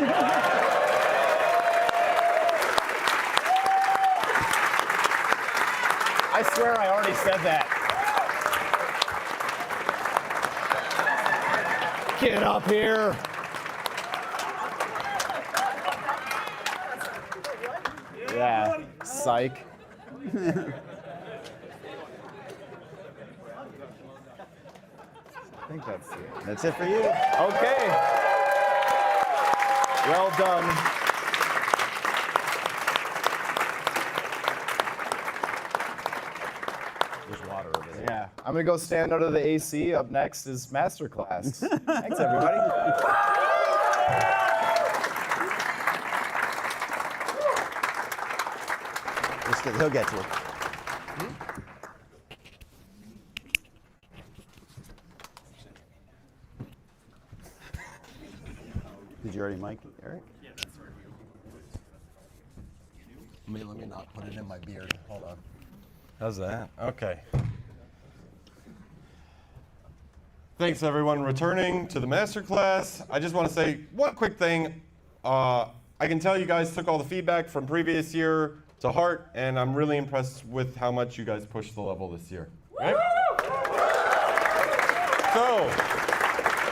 I swear I already said that. Get up here. Yeah, psych. I think that's it. That's it for you. Okay. Well done. There's water over there. Yeah. I'm going to go stand under the AC. Up next is Masterclass. Thanks, everybody. He'll get you. Did you already mic it, Eric? Yeah, that's right. Let me not put it in my beard. Hold on. How's that? Okay. Thanks everyone returning to the masterclass. I just want to say one quick thing. I can tell you guys took all the feedback from previous year to heart, and I'm really impressed with how much you guys pushed the level this year. Right? So,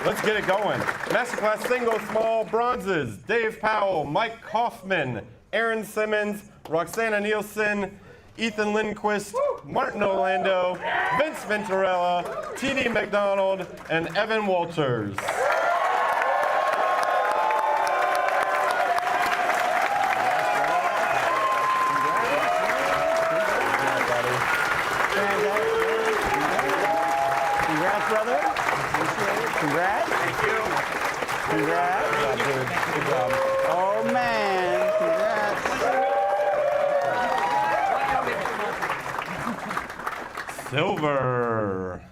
let's get it going. Masterclass single small bronzes. Dave Powell, Mike Kaufman, Aaron Simmons, Roxana Nielsen, Ethan Lindquist, Martin Orlando, Vince Venturella, TD McDonald, and Evan Walters. Congrats, brother. Appreciate it. Congrats. Thank you. Congrats. Good job, dude. Good job. Oh, man. Congrats. Silver.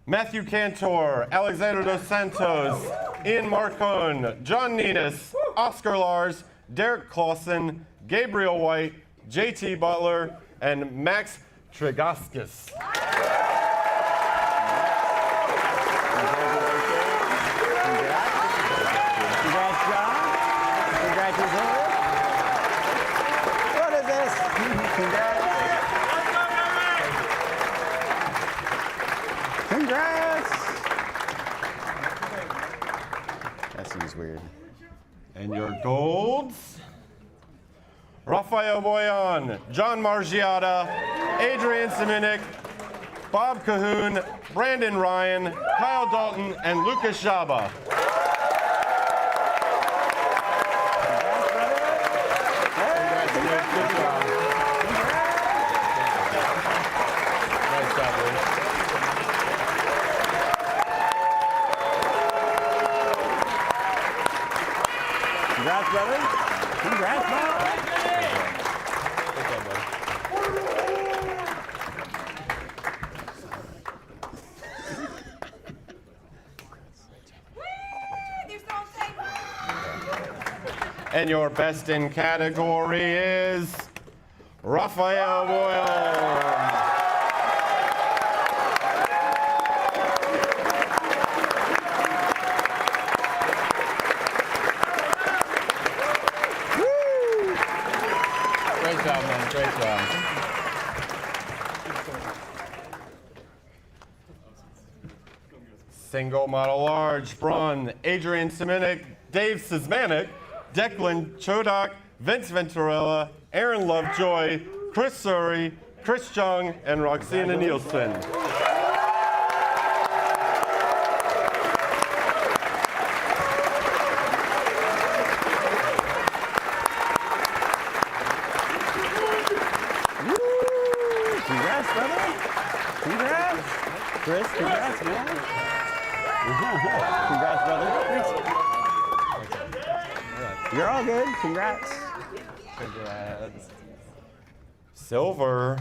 Matthew Cantor, Alexander Dos Santos, Ian Marcone, John Nenis, Oscar Lars, Derek Clausen, Gabriel White, JT Butler, and Max Trigaskis. Congrats, John. Congratulations. What is this? Congrats. Congrats. That seems weird. And your golds? Rafael Boyan, John Margiata, Adrian Siminik, Bob Cahoon, Brandon Ryan, Kyle Dalton, and Lucas Jaba. Nice job, Lee. Congrats, brother. Congrats, man. And your best in category is Raphael Boyle. Single model large, bronze, Adrian Simonik, Dave Sismanik, Declan Chodak, Vince Venturella, Aaron Lovejoy, Chris Surrey, Chris Chung, and Roxana Nielsen. Congrats, brother. Congrats. Chris, congrats, man. Congrats, brother. You're all good. Congrats. Congrats. Silver.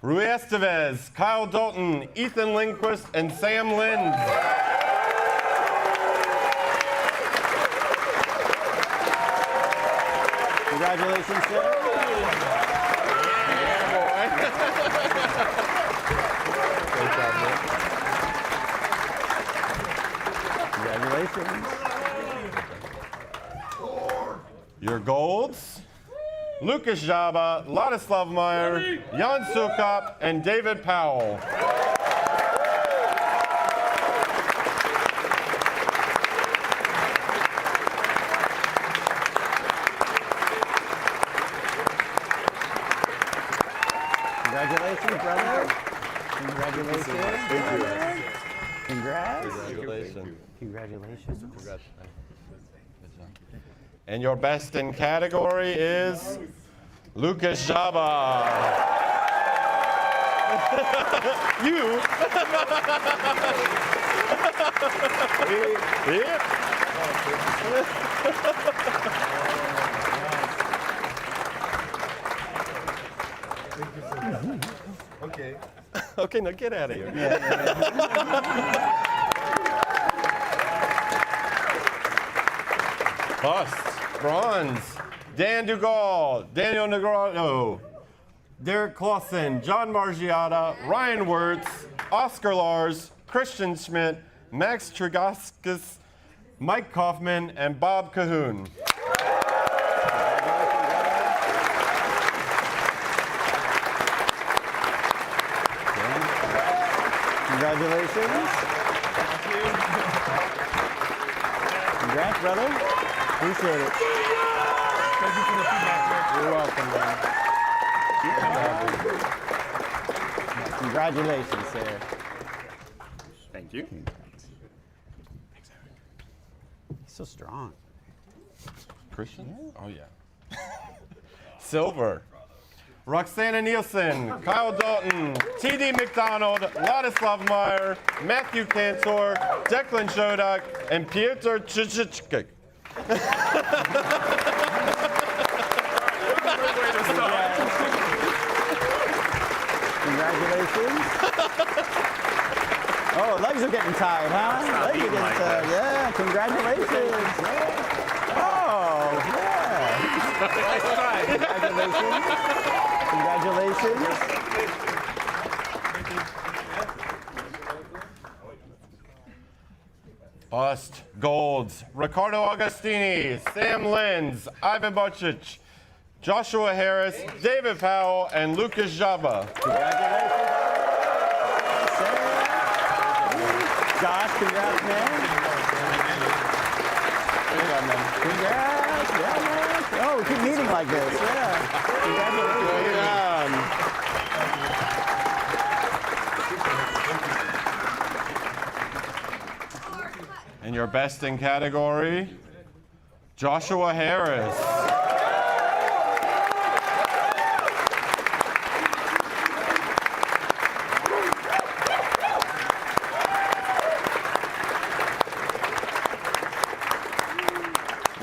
Rui Estevez, Kyle Dalton, Ethan Lindquist, and Sam Lind. Congratulations, sir. Congratulations. Your golds, Lucas Jaba, Ladislav Meyer, Jan Sukop, and David Powell. Congratulations, brother. Congratulations. Congrats. Congratulations. Congratulations. And your best in category is Lucas Jaba. You. Yep. Okay. Okay, now get out of here. Bust, bronze, Dan Dugal, Daniel Negrano, Derek Clausen, John Margiata, Ryan Wirtz, Oscar Lars, Christian Schmidt, Max Trigaskis, Mike Kaufman, and Bob Cahoon. Congratulations. Congrats, brother. Appreciate it. Thank you for the feedback, Rick. You're welcome, man. Congratulations, sir. Thank you. He's so strong. Christian? Oh, yeah. Silver. Roxana Nielsen, Kyle Dalton, T.D. McDonald, Ladislav Meyer, Matthew Cantor, Declan Shodak, and Piotr Chichichkik. Congratulations. Oh, legs are getting tired, huh? Legs are getting tired. Yeah, congratulations. Oh, yeah. Nice try. Congratulations. Congratulations. Bust, golds, Ricardo Agostini, Sam Lenz, Ivan Bocic, Joshua Harris, David Powell, and Lucas Jaba. Congratulations. Josh, congrats, man. Congrats, yeah, man. Oh, we keep meeting like this, yeah. Congratulations. And your best in category, Joshua Harris.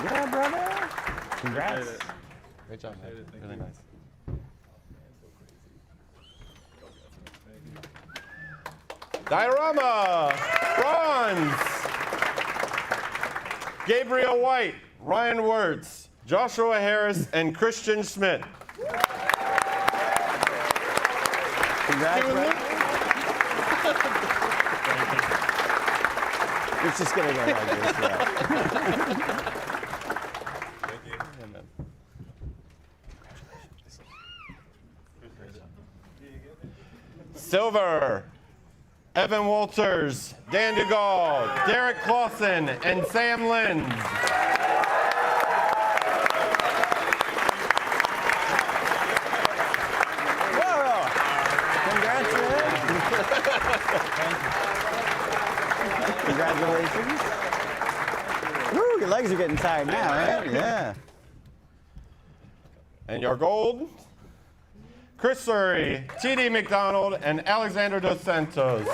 Yeah, brother. Congrats. Great job, man. Really nice. Diorama, bronze. Gabriel White, Ryan Wirtz, Joshua Harris, and Christian Schmidt. Congrats, brother. It's just gonna go like this, yeah. Silver, Evan Walters, Dan DeGaulle, Derek Clausen, and Sam Lenz. Congratulations. Woo, your legs are getting tired now, right? Yeah. And your gold, Chris Surrey, T.D. McDonald, and Alexander Dos Santos.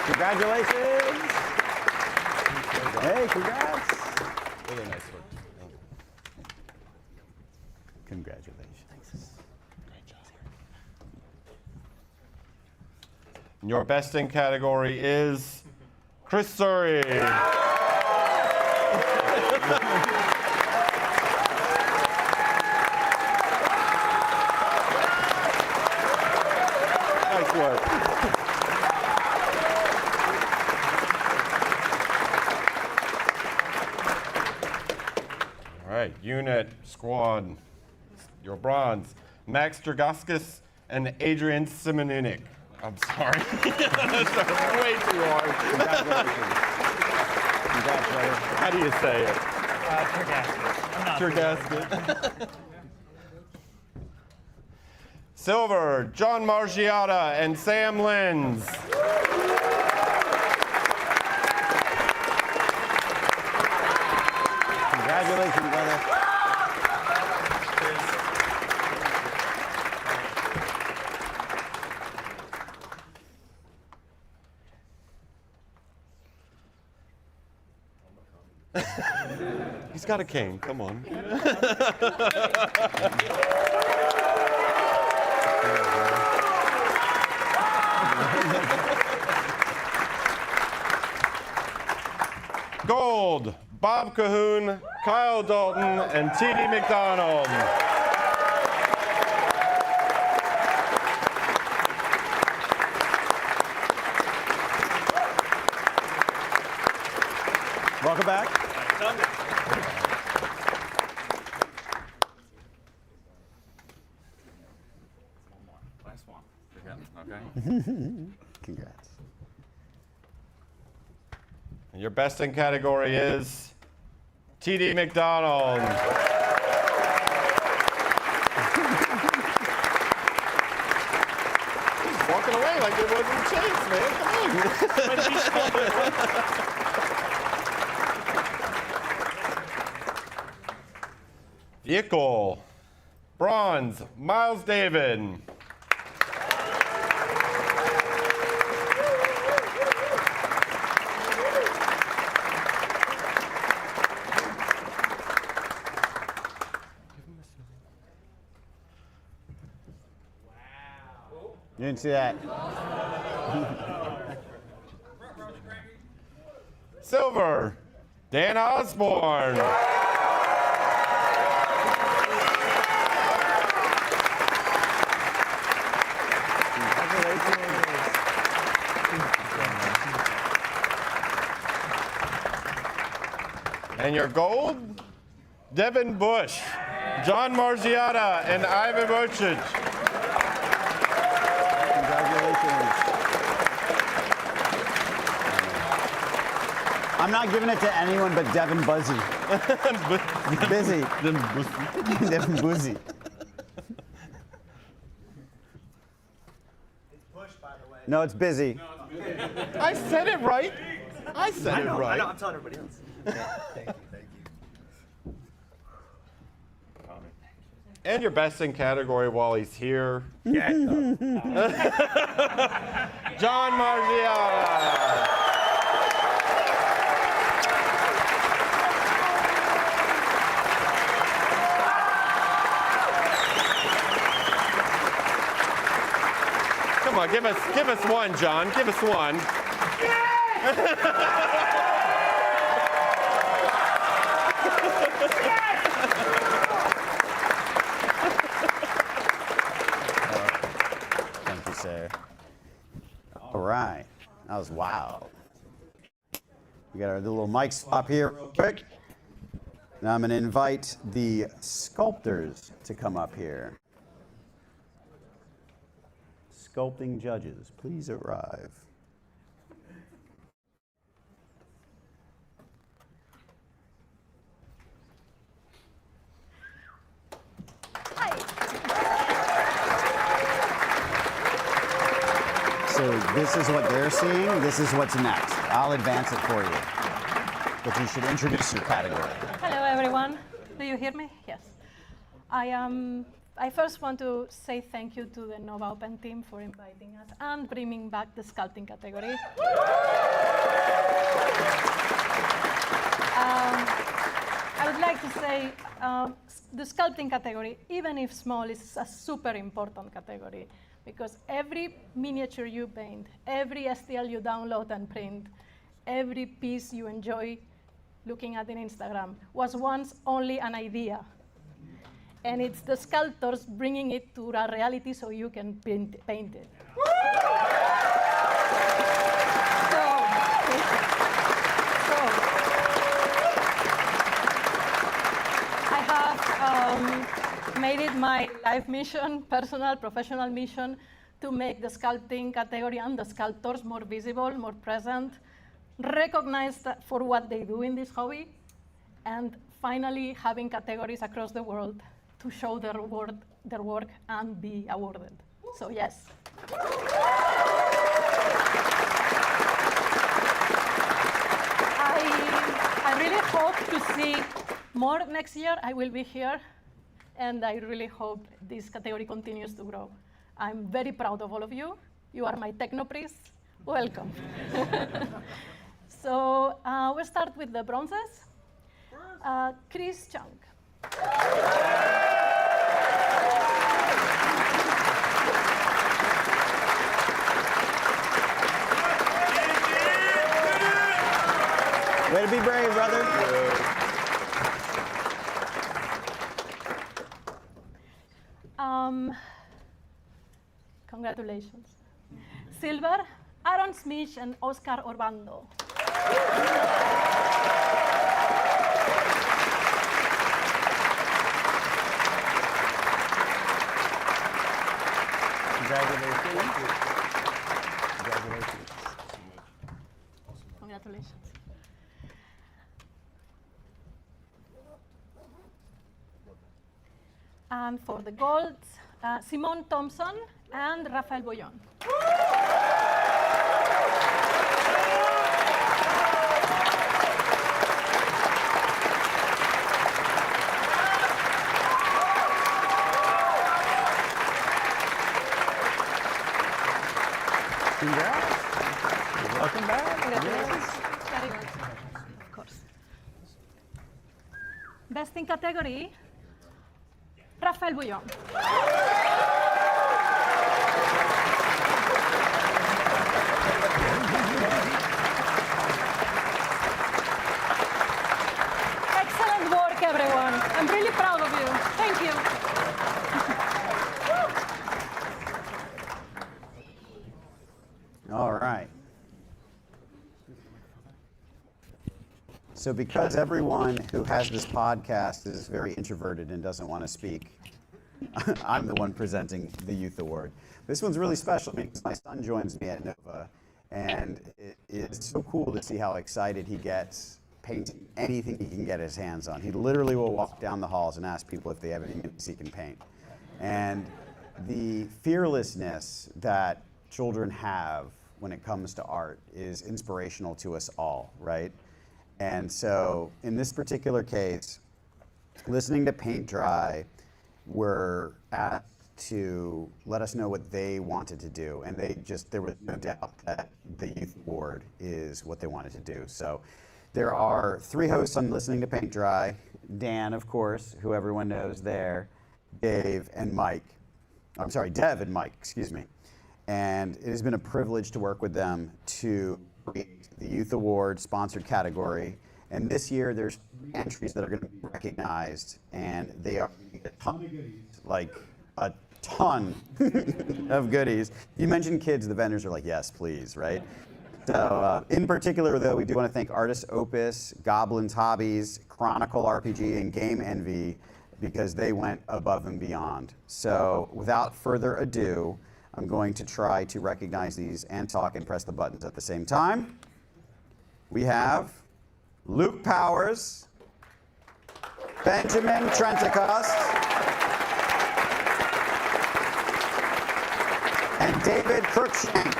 Congratulations. Hey, congrats. Really nice work. Congratulations. Your best in category is Chris Surrey. Nice work. All right, unit, squad, your bronze, Max Dragauskas and Adrian Simonunik. I'm sorry. That's way too hard. Congratulations. How do you say it? Turgasket. Turgasket. Silver, John Margiata and Sam Lenz. Congratulations, brother. He's got a cane, come on. Gold, Bob Cahoon, Kyle Dalton, and T.D. McDonald. Welcome back. Last one. Okay. Congrats. And your best in category is T.D. McDonald. Walking away like it wasn't changed, man. Come on. Vehicle, bronze, Miles David. You didn't see that. Silver, Dan Osborne. And your gold, Devin Bush, John Margiata, and Ivan Bocic. Congratulations. I'm not giving it to anyone but Devin Buzzy. Busy. Devin Buzzy. It's Bush, by the way. No, it's busy. I said it right. I said it right. I know, I'm telling everybody else. Thank you. And your best in category while he's here, Yeah. John Margiata. Come on, give us one, John. Give us one. Thank you, sir. All right. That was wild. We got our little mic swap here real quick. And I'm going to invite the sculptors to come up here. Sculpting judges, please arrive. So this is what they're seeing. This is what's next. I'll advance it for you. But you should introduce your category. Hello, everyone. Do you hear me? Yes. I first want to say thank you to the Nova Open team for inviting us and bringing back the sculpting category. I would like to say the sculpting category, even if small, is a super important category because every miniature you paint, every STL you download and print, every piece you enjoy looking at in Instagram was once only an idea. And it's the sculptors bringing it to a reality so you can paint it. I have made it my life mission, personal, professional mission, to make the sculpting category and the sculptors more visible, more present, recognized for what they do in this hobby, and finally having categories across the world to show their work and be awarded. So yes. I really hope to see more next year. I will be here, and I really hope this category continues to grow. I'm very proud of all of you. You are my techno priests. Welcome. So we'll start with the bronzes. Chris Chung. Way to be brave, brother. Congratulations. Silver, Aaron Smith and Oscar Urbando. Congratulations. Congratulations. And for the gold, Simone Thompson and Rafael Boyon. Congrats. Welcome back. Congratulations. Very good. Of course. Best in category, Rafael Boyon. Excellent work, everyone. I'm really proud of you. Thank you. All right. So because everyone who has this podcast is very introverted and doesn't want to speak, I'm the one presenting the Youth Award. This one's really special because my son joins me at Nova, and it's so cool to see how excited he gets painting anything he can get his hands on. He literally will walk down the halls and ask people if they have any minutes he can paint. And the fearlessness that children have when it comes to art is inspirational to us all, right? And so in this particular case, listening to paint dry, were asked to let us know what they wanted to do. And there was no doubt that the Youth Award is what they wanted to do. So there are 3 hosts on Listening to Paint Dry. Dan, of course, who everyone knows there, Dev and Mike, excuse me. And it has been a privilege to work with them to create the Youth Award sponsored category. And this year there's 3 entries that are going to be recognized, and they are a ton of goodies, like a ton of goodies. You mentioned kids, the vendors are like, yes, please, right? So, in particular, though, we do want to thank Artist Opus, Goblins Hobbies, Chronicle RPG, and Game Envy, because they went above and beyond. So, without further ado, I'm going to try to recognize these and talk and press the buttons at the same time. We have Luke Powers, Benjamin Trentacost, and David Cruikshank.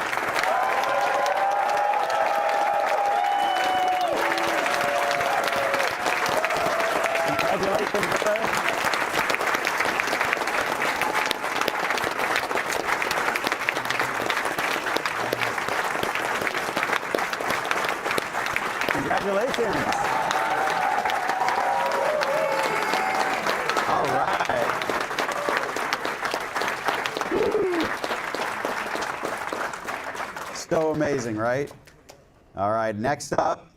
Congratulations, brother. Congratulations. All right. So amazing, right? All right, next up,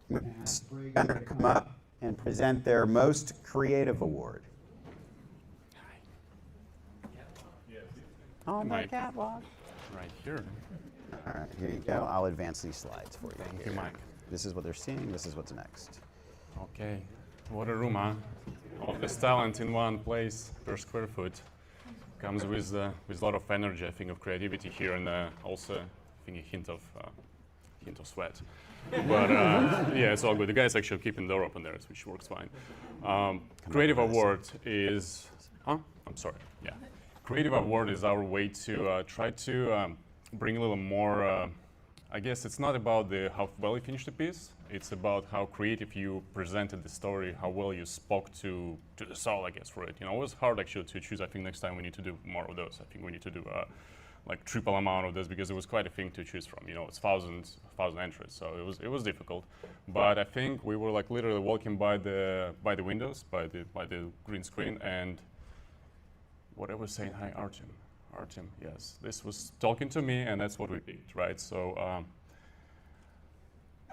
we're going to come up and present their Most Creative Award. On the catwalk. Right here. All right, here you go. I'll advance these slides for you. Thank you, Mike. This is what they're seeing. This is what's next. Okay. What a room, huh? All this talent in one place per square foot comes with a lot of energy, I think, of creativity here, and also, I think, a hint of sweat. But yeah, it's all good. The guy's actually keeping the door open there, which works fine. Creative Award is, I'm sorry. Yeah, Creative Award is our way to try to bring a little more. I guess it's not about how well you finished the piece. It's about how creative you presented the story, how well you spoke to the soul, I guess, for it. You know, it was hard actually to choose. I think next time we need to do more of those. I think we need to do like triple amount of this, because it was quite a thing to choose from. You know, it's thousands entries, so it was difficult. But I think we were like literally walking by the windows, by the green screen, and what I was saying, hi Artem, yes, this was talking to me, and that's what we picked, right? So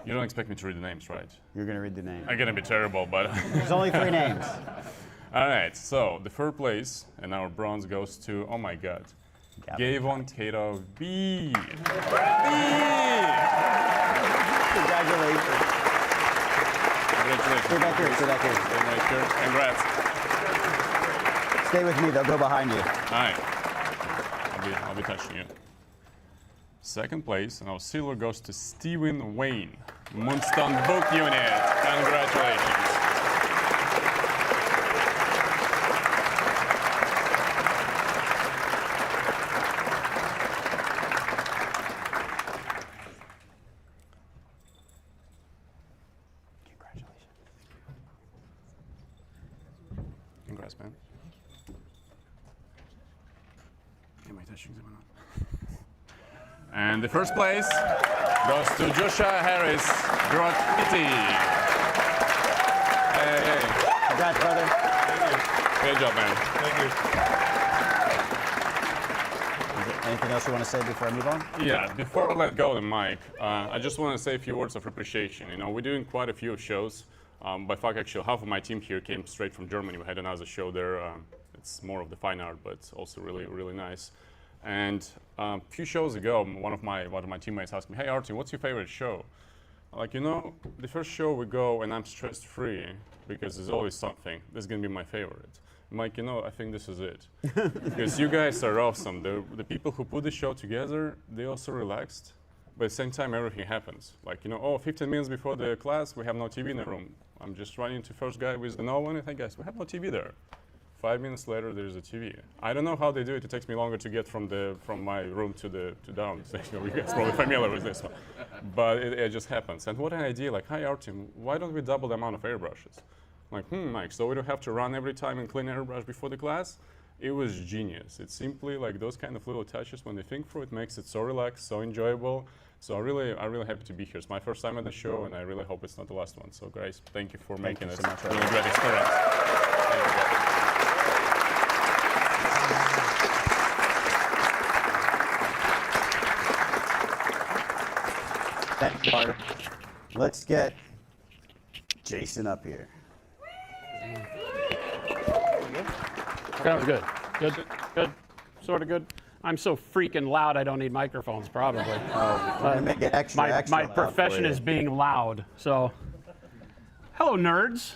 you don't expect me to read the names, right? You're going to read the names. I'm gonna be terrible, but There's only 3 names. All right, so the third place and our bronze goes to, oh my God, Gavon Cato B. Congratulations. Stay back here. Congrats. Stay with me. They'll go behind you. All right. I'll be touching you. Second place, and our silver goes to Stephen Wayne, Moonstone Book Unit. Congratulations. Congrats, man. Am I touching them or not? And the first place goes to Joshua Harris, Graffiti. Hey. Congrats, brother. Great job, man. Thank you. Anything else you want to say before I move on? Yeah, before I let go of the mic, I just want to say a few words of appreciation. You know, we're doing quite a few shows. By fact, actually, half of my team here came straight from Germany. We had another show there. It's more of the fine art, but it's also really, really nice. And a few shows ago, one of my teammates asked me, "Hey, Artem, what's your favorite show?" I'm like, you know, the first show we go and I'm stress-free because there's always something. This is gonna be my favorite. I'm like, you know, I think this is it. Because you guys are awesome. The people who put the show together, they also relaxed, but at the same time, everything happens. Like, you know, 15 minutes before the class, we have no TV in the room. I'm just running to first guy with the no one, and hey guys, we have no TV there. 5 minutes later, there's a TV. I don't know how they do it. It takes me longer to get from my room to down. So, you know, you guys are probably familiar with this one. But it just happens. And what an idea, like, hi Artem, why don't we double the amount of airbrushes? I'm like, Mike, so we don't have to run every time and clean airbrush before the class? It was genius. It's simply like those kind of little touches, when they think through it, makes it so relaxed, so enjoyable. So I'm really happy to be here. It's my first time at the show, and I really hope it's not the last one. So guys, thank you for making it a really great experience. Thank you, guys. Thank you, Carter. Let's get Jason up here. That was good. Good. Sort of good. I'm so freaking loud I don't need microphones, probably. We're gonna make it extra, extra My loud profession for you. is being loud. So, hello, nerds.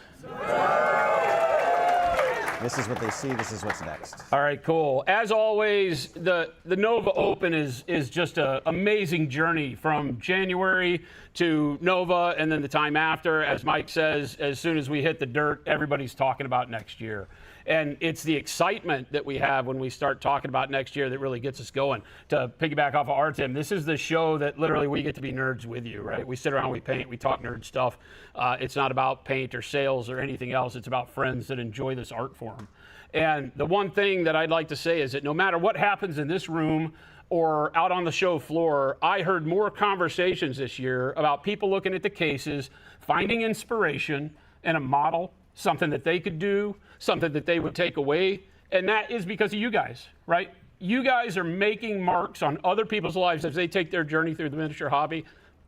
This is what they see. This is what's next. All right, cool. As always, the Nova Open is just an amazing journey from January to Nova and then the time after. As Mike says, as soon as we hit the dirt, everybody's talking about next year. And it's the excitement that we have when we start talking about next year that really gets us going. To piggyback off of Artem, this is the show that literally we get to be nerds with you, right? We sit around, we paint, we talk nerd stuff. It's not about paint or sales or anything else. It's about friends that enjoy this art form. And the one thing that I'd like to say is that no matter what happens in this room or out on the show floor, I heard more conversations this year about people looking at the cases, finding inspiration in a model, something that they could do, something that they would take away. And that is because of you guys, right? You guys are making marks on other people's lives as they take their journey through the miniature hobby.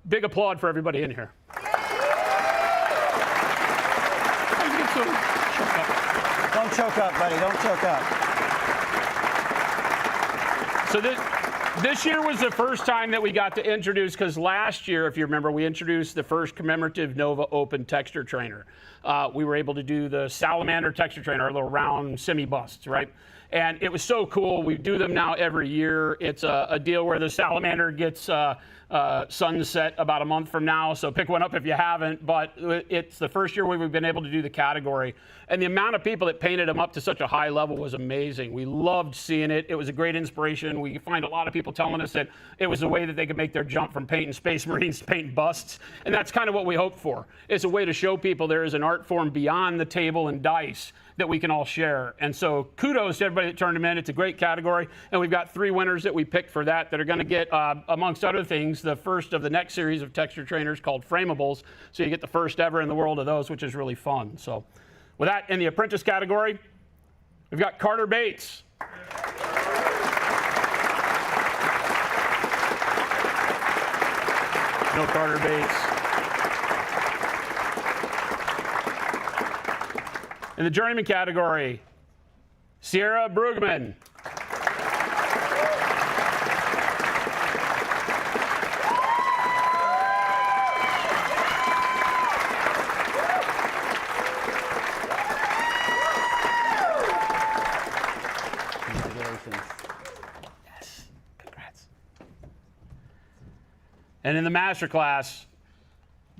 Big applaud for everybody in here. Don't choke up, buddy. Don't choke up. So this year was the first time that we got to introduce, because last year, if you remember, we introduced the first commemorative Nova Open texture trainer. We were able to do the Salamander texture trainer, our little round semi-busts, right? And it was so cool. We do them now every year. It's a deal where the Salamander gets sunset about a month from now, so pick one up if you haven't. But it's the first year we've been able to do the category. And the amount of people that painted them up to such a high level was amazing. We loved seeing it. It was a great inspiration. We find a lot of people telling us that it was a way that they could make their jump from painting Space Marines to painting busts. And that's kind of what we hope for. It's a way to show people there is an art form beyond the table and dice that we can all share. And so kudos to everybody that turned them in. It's a great category. And we've got 3 winners that we picked for that are going to get, amongst other things, the first of the next series of texture trainers called Framables. So you get the first ever in the world of those, which is really fun. So with that, in the Apprentice category, we've got Carter Bates. No Carter Bates. In the Journeyman category, Sierra Brugman. Yes, congrats. And in the Masterclass,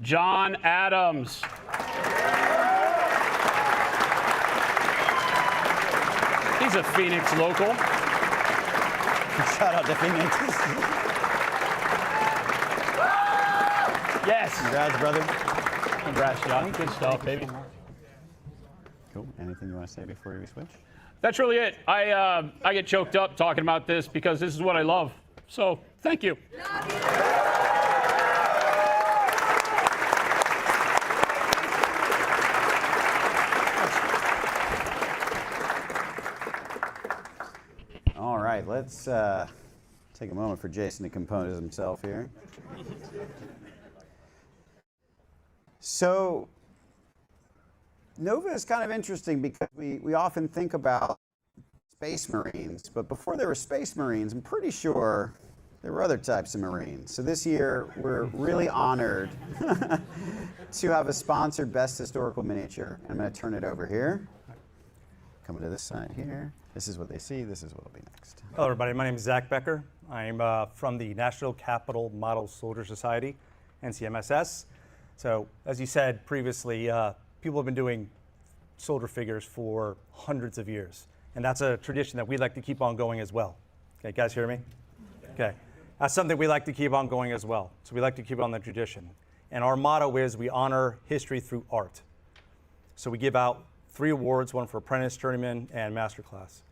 John Adams. He's a Phoenix local. Shout out to Phoenix. Yes. Congrats, brother. Congrats, John. Good stuff, baby. Cool. Anything you want to say before we switch? That's really it. I get choked up talking about this because this is what I love. So thank you. All right, let's take a moment for Jason to compose himself here. So, Nova is kind of interesting because we often think about Space Marines, but before there were Space Marines, I'm pretty sure there were other types of Marines. So this year, we're really honored to have a sponsored Best Historical Miniature. I'm going to turn it over here. Coming to this side here. This is what they see. This is what will be next. Hello, everybody. My name is Zach Becker. I'm from the National Capital Model Soldier Society, NCMSS. So, as you said previously, people have been doing soldier figures for hundreds of years. And that's a tradition that we'd like to keep on going as well. Okay, guys hear me? Okay. That's something we like to keep on going as well. So we like to keep on the tradition. And our motto is we honor history through art. So we give out 3 awards, one for Apprentice, Journeyman, and Masterclass.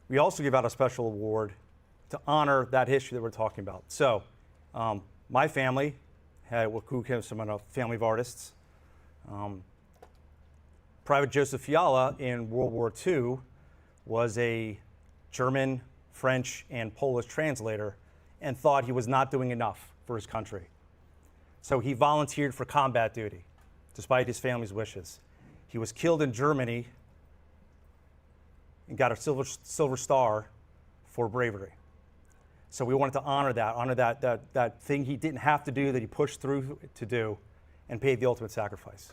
We also give out a special award to honor that history that we're talking about. So my family who comes from a family of artists. Private Joseph Fiala in World War II was a German, French, and Polish translator and thought he was not doing enough for his country. So he volunteered for combat duty, despite his family's wishes. He was killed in Germany and got a silver star for bravery. So we wanted to honor that thing he didn't have to do, that he pushed through to do, and paid the ultimate sacrifice.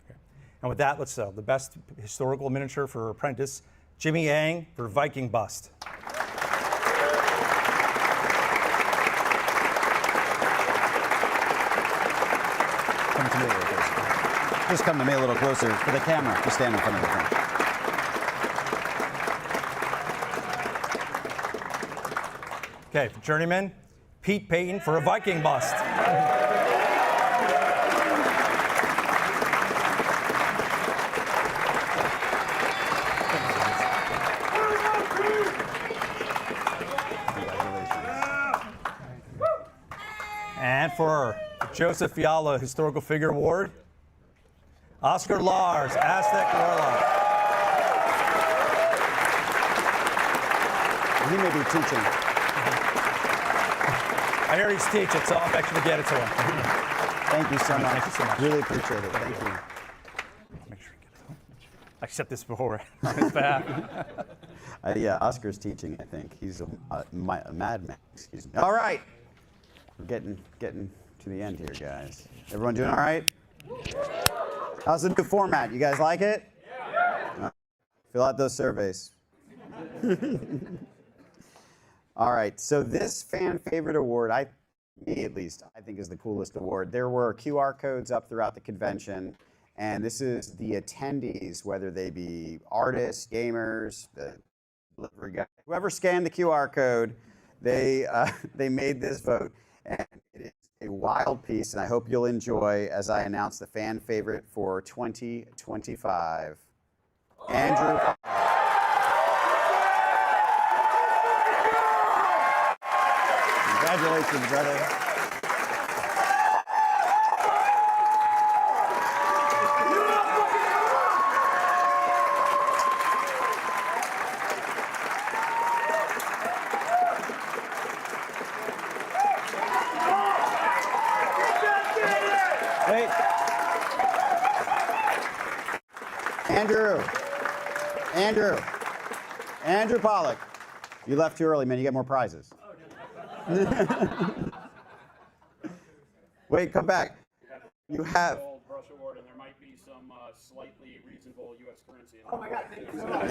Okay. And with that, let's the best historical miniature for Apprentice, Jimmy Yang for Viking Bust. Come to me a little closer. Just come to me a little closer for the camera. Just stand in front of the camera. Okay, for Journeyman, Pete Payton for a Viking Bust. And for Joseph Fiala Historical Figure Award, Oscar Lars, Aztec Warlock. He may be teaching. I heard he's teaching, so I'll actually get it to him. Thank you so much. Thank you so much. Really appreciate it. Thank you. Make sure you get it. I said this before. It's bad. Yeah, Oscar's teaching, I think. He's a madman. Excuse me. All right. We're getting to the end here, guys. Everyone doing all right? How's the new format? You guys like it? Yeah. Fill out those surveys. All right, so this fan favorite award, me at least, I think is the coolest award. There were QR codes up throughout the convention, and this is the attendees, whether they be artists, gamers, the delivery guy, whoever scanned the QR code, they made this vote, and it is a wild piece, and I hope you'll enjoy as I announce the fan favorite for 2025, Andrew. Congratulations, brother. Wait. Andrew Pollock. You left too early, man. You get more prizes. Wait, come back. You have. Gold brush award, and there might be some slightly reasonable U.S. currency. Oh my God! Thank you so much.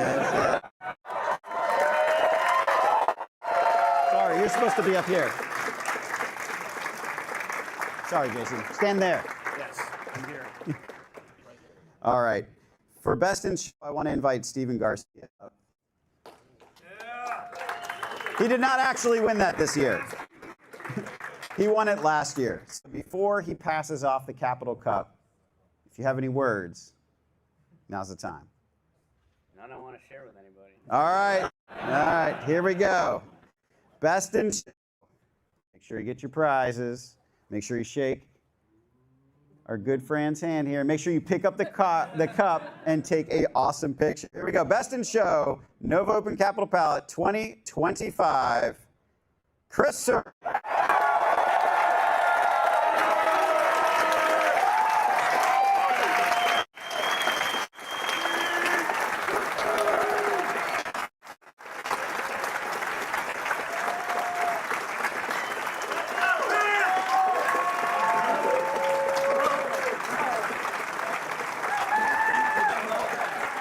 Sorry, you're supposed to be up here. Sorry, Jason. Stand there. Yes, I'm here. All right. For Best in Show, I want to invite Steven Garcia up. He did not actually win that this year. He won it last year. So before he passes off the Capital Cup, if you have any words, now's the time. I don't want to share with anybody. All right, here we go. Best in Show. Make sure you get your prizes. Make sure you shake our good friend's hand here. Make sure you pick up the cup and take an awesome picture. Here we go. Best in Show, Nova Open Capital Palette 2025. Chris Sir.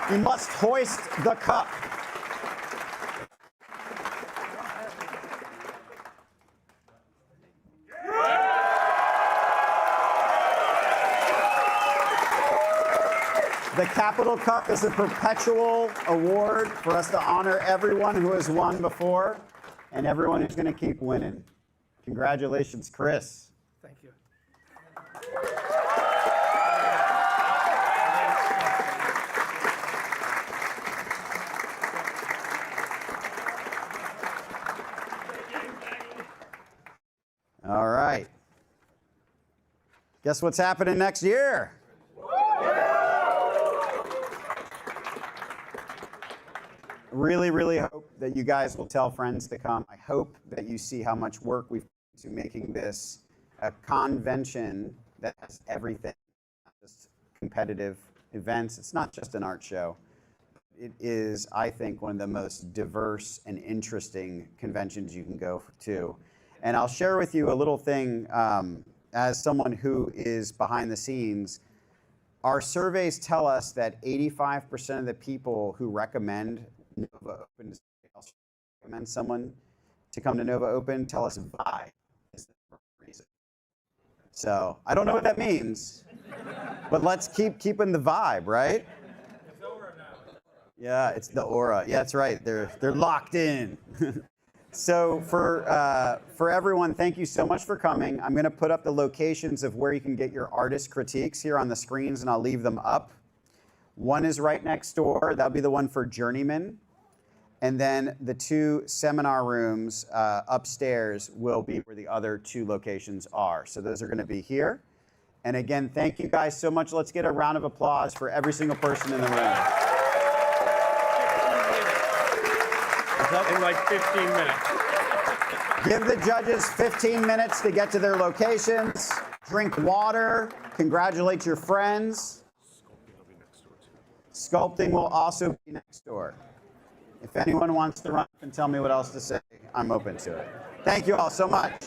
You must hoist the cup. The Capital Cup is a perpetual award for us to honor everyone who has won before and everyone who's going to keep winning. Congratulations, Chris. Thank you. All right. Guess what's happening next year? Really, really hope that you guys will tell friends to come. I hope that you see how much work we've put into making this a convention that has everything, not just competitive events. It's not just an art show. it is, I think, one of the most diverse and interesting conventions you can go to. And I'll share with you a little thing as someone who is behind the scenes. Our surveys tell us that 85% of the people who recommend Nova Open to somebody else, recommend someone to come to Nova Open, tell us vibe is the reason. So I don't know what that means, but let's keep keeping the vibe, right? It's aura now. Yeah, it's the aura. Yeah, that's right. They're locked in. So for everyone, thank you so much for coming. I'm going to put up the locations of where you can get your artist critiques here on the screens, and I'll leave them up. One is right next door. That'll be the one for Journeyman. And then the 2 seminar rooms upstairs will be where the other 2 locations are. So those are going to be here. And again, thank you guys so much. Let's get a round of applause for every single person in the room. In like 15 minutes. Give the judges 15 minutes to get to their locations. Drink water. Congratulate your friends. Sculpting will also be next door. If anyone wants to run up and tell me what else to say, I'm open to it. Thank you all so much.